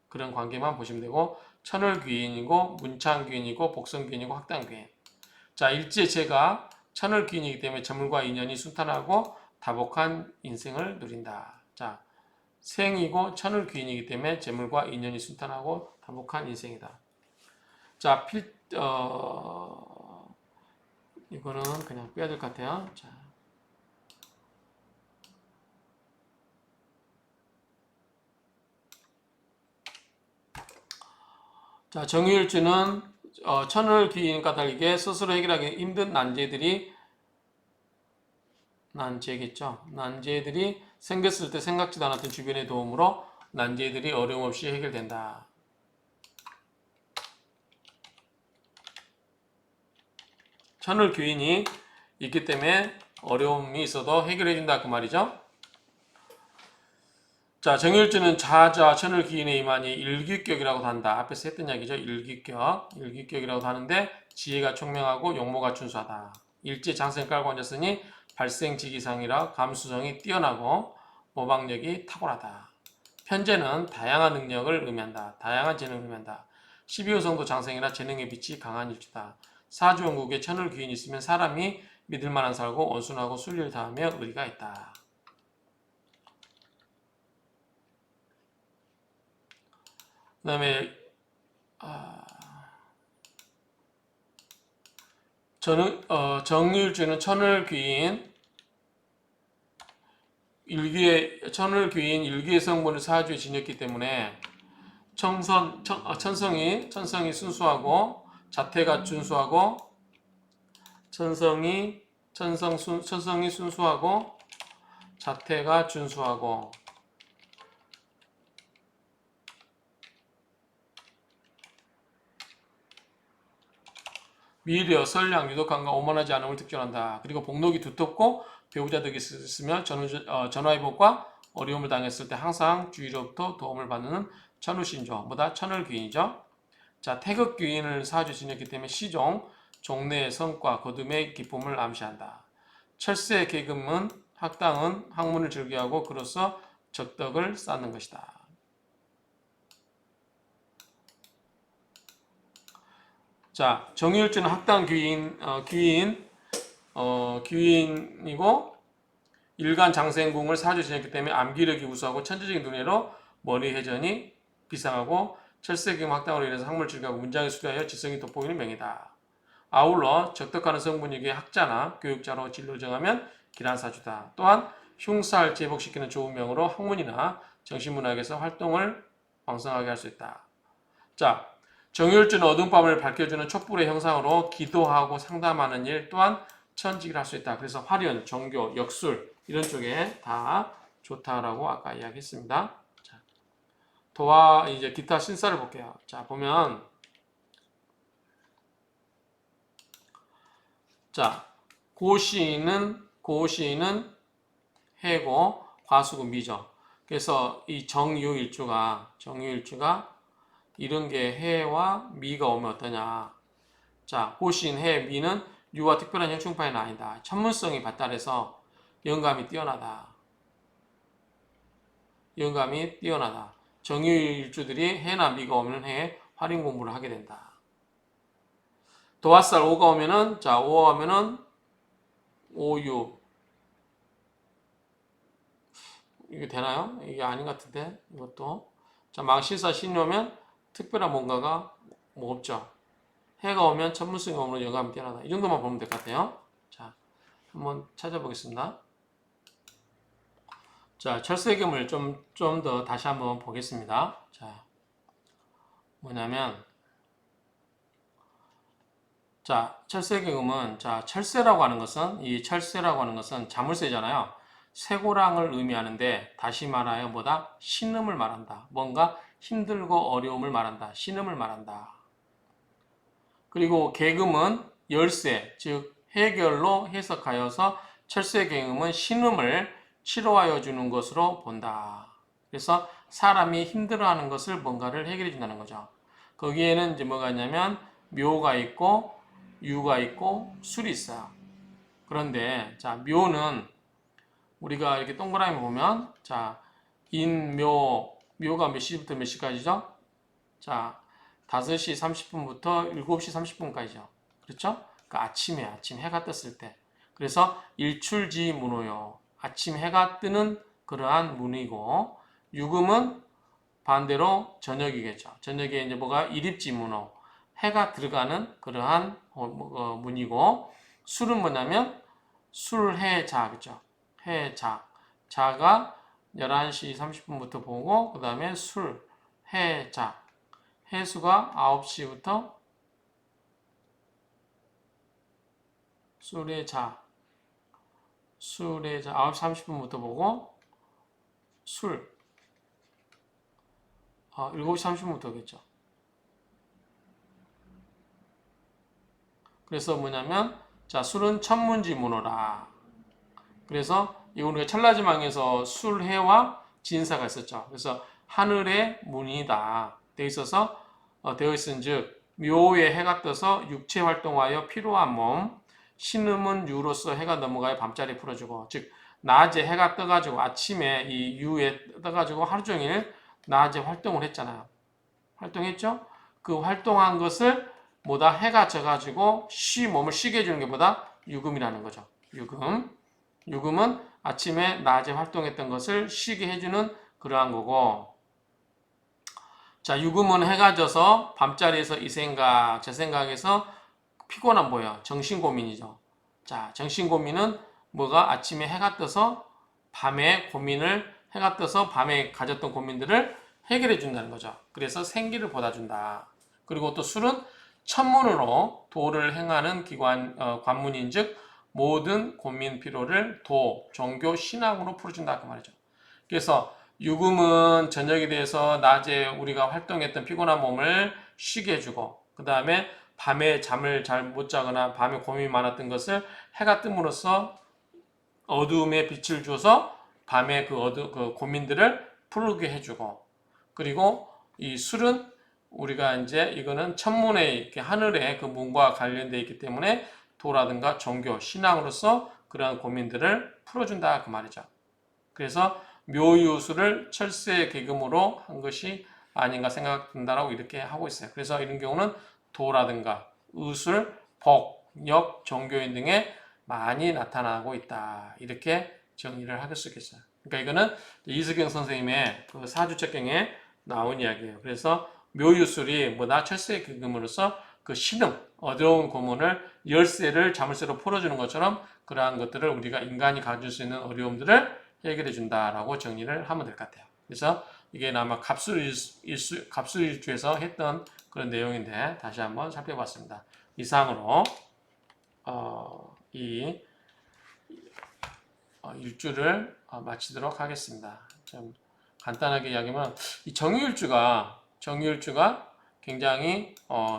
A: 그런 관계만 보시면 되고 천을귀인이고 문창귀인이고 복성귀인이고 학당귀인. 자, 일지에 제가 천을귀인이기 때문에 재물과 인연이 순탄하고 다복한 인생을 누린다. 자, 생이고 천을귀인이기 때문에 재물과 인연이 순탄하고 다복한 인생이다. 자, 이거는 그냥 빼야 될 것 같아요. 자, 정유일주는 천을귀인과 달리게 스스로 해결하기 힘든 난제들이 생겼을 때 생각지도 않았던 주변의 도움으로 난제들이 어려움 없이 해결된다. 천을귀인이 있기 때문에 어려움이 있어도 해결해준다 그 말이죠. 자, 정일주는 자자 천을귀인의 이만이 일귀격이라고도 한다. 앞에서 했던 이야기죠. 일귀격이라고도 하는데 지혜가 총명하고 용모가 준수하다. 일제 장생을 깔고 앉았으니 발생지기상이라 감수성이 뛰어나고 모방력이 탁월하다. 편재는 다양한 능력을 의미한다. 다양한 재능을 의미한다. 12호성도 장생이라 재능의 빛이 강한 일주다. 사주원국에 천을귀인이 있으면 사람이 믿을만한 살고 온순하고 순리를 다하며 의리가 있다. 그 다음에 정일주는 천을귀인 일기의 성분을 사주에 지녔기 때문에 천성이 순수하고 자태가 준수하고 천성이 순수하고 자태가 준수하고 미려, 선량, 유독함과 오만하지 않음을 특징한다. 그리고 복록이 두텁고 배우자 덕이 있으며 전화위복과 어려움을 당했을 때 항상 주위로부터 도움을 받는 천우신조, 뭐다? 천을귀인이죠. 자, 태극귀인을 사주 지녔기 때문에 시종, 종래의 성과, 거듭의 기쁨을 암시한다. 철새 계금은 학당은 학문을 즐겨하고 그로써 적덕을 쌓는 것이다. 자, 정유일주는 학당 귀인이고 일간 장생궁을 사주 지냈기 때문에 암기력이 우수하고 천재적인 두뇌로 머리 회전이 비상하고 철새기금 학당으로 인해서 학문을 즐겨하고 문장에 수려하여 지성이 돋보이는 명이다. 아울러 적덕하는 성분이기에 학자나 교육자로 진로를 정하면 길한 사주다. 또한 흉사를 제복시키는 좋은 명으로 학문이나 정신문학에서 활동을 왕성하게 할 수 있다. 자, 정율주는 어둠밤을 밝혀주는 촛불의 형상으로 기도하고 상담하는 일 또한 천직을 할 수 있다. 그래서 화련, 정교, 역술 이런 쪽에 다 좋다라고 아까 이야기했습니다. 자, 도와 이제 기타 신사를 볼게요. 자, 보면 자, 고시는 해고 과수금 미죠. 그래서 이 정유일주가 이런 게 해와 미가 오면 어떠냐. 자, 고신, 해, 미는 유와 특별한 형충파에는 아니다. 천문성이 발달해서 영감이 뛰어나다. 정유일주들이 해나 미가 오면 해에 활인 공부를 하게 된다. 도화살 5가 오면은, 자, 5가 오면은 오유. 이게 되나요? 이게 아닌 것 같은데, 이것도. 자, 망신사 신이 오면 특별한 뭔가가 뭐 없죠. 해가 오면 천문성이 오면 영감이 뛰어나다. 이 정도만 보면 될 것 같아요. 자, 한번 찾아보겠습니다. 자, 철새금을 좀 더 다시 한번 보겠습니다. 자, 뭐냐면, 자, 철새금은, 자, 철새라고 하는 것은 자물쇠잖아요. 쇠고랑을 의미하는데, 다시 말하여 뭐다? 신음을 말한다. 뭔가 힘들고 어려움을 말한다. 신음을 말한다. 그리고 계금은 열쇠, 즉 해결로 해석하여서 철새계금은 신음을 치료하여 주는 것으로 본다. 그래서 사람이 힘들어하는 것을 뭔가를 해결해 준다는 거죠. 거기에는 이제 뭐가 있냐면 묘가 있고 유가 있고 술이 있어요. 그런데 자, 묘는 우리가 이렇게 동그라미 보면 자, 묘가 몇 시부터 몇 시까지죠? 자, 5시 30분부터 7시 30분까지죠. 그렇죠? 그러니까 아침 해가 떴을 때. 그래서 일출지문호요. 아침 해가 뜨는 그러한 문이고, 유금은 반대로 저녁이겠죠. 저녁에 이제 뭐가 일입지문호. 해가 들어가는 그러한 문이고, 술은 뭐냐면 술해자, 그죠? 해자. 자가 11시 30분부터 보고, 그 다음에 해자. 해수가 9시부터 술래자 9시 30분부터 보고 7시 30분부터겠죠. 그래서 뭐냐면 자, 술은 천문지문호라. 그래서 이거 우리가 찰나지망에서 술해와 진사가 있었죠. 그래서 하늘의 문이다. 되어 있어서 되어 있은즉 묘에 해가 떠서 육체 활동하여 피로한 몸, 신음은 유로서 해가 넘어가야 밤자리 풀어주고, 즉 낮에 해가 떠가지고 아침에 이 유에 떠가지고 하루 종일 낮에 활동을 했잖아요. 활동했죠? 그 활동한 것을 뭐다 해가 져가지고 몸을 쉬게 해주는 게 뭐다 유금이라는 거죠. 유금은 아침에 낮에 활동했던 것을 쉬게 해주는 그러한 거고, 자, 유금은 해가 져서 밤자리에서 이 생각, 저 생각에서 피곤한 뭐예요? 정신고민이죠. 자, 정신고민은 뭐가 아침에 해가 떠서 해가 떠서 밤에 가졌던 고민들을 해결해 준다는 거죠. 그래서 생기를 보다준다. 그리고 또 술은 천문으로 도를 행하는 관문인 즉 모든 고민 피로를 종교, 신앙으로 풀어준다 그 말이죠. 그래서 유금은 저녁에 대해서 낮에 우리가 활동했던 피곤한 몸을 쉬게 해주고, 그 다음에 밤에 잠을 잘 못 자거나 밤에 고민이 많았던 것을 해가 뜸으로써 어두움에 빛을 줘서 밤에 그 고민들을 풀게 해주고, 그리고 이 술은 우리가 이제 이거는 천문에 이렇게 하늘의 그 문과 관련되어 있기 때문에 도라든가 종교, 신앙으로서 그러한 고민들을 풀어준다 그 말이죠. 그래서 묘유술을 철새 계금으로 한 것이 아닌가 생각된다라고 이렇게 하고 있어요. 그래서 이런 경우는 도라든가 의술, 복, 역, 종교인 등에 많이 나타나고 있다. 이렇게 정리를 할 수 있겠어요. 그러니까 이거는 이수경 선생님의 그 사주책경에 나온 이야기예요. 그래서 묘유술이 뭐다 철새 계금으로서 그 신음, 어려운 고문을 열쇠를 자물쇠로 풀어주는 것처럼 그러한 것들을 우리가 인간이 가질 수 있는 어려움들을 해결해 준다라고 정리를 하면 될 것 같아요. 그래서 이게 아마 갑술일주에서 했던 그런 내용인데 다시 한번 살펴봤습니다. 이상으로 이 일주를 마치도록 하겠습니다. 좀 간단하게 이야기하면 이 정유일주가 굉장히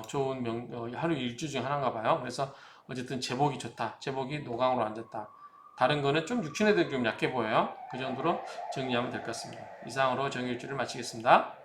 A: 좋은 하루 일주 중 하나인가 봐요. 그래서 어쨌든 제복이 좋다. 제복이 노강으로 앉았다. 다른 거는 좀 육신에 대해 좀 약해 보여요. 그 정도로 정리하면 될 것 같습니다. 이상으로 정유일주를 마치겠습니다.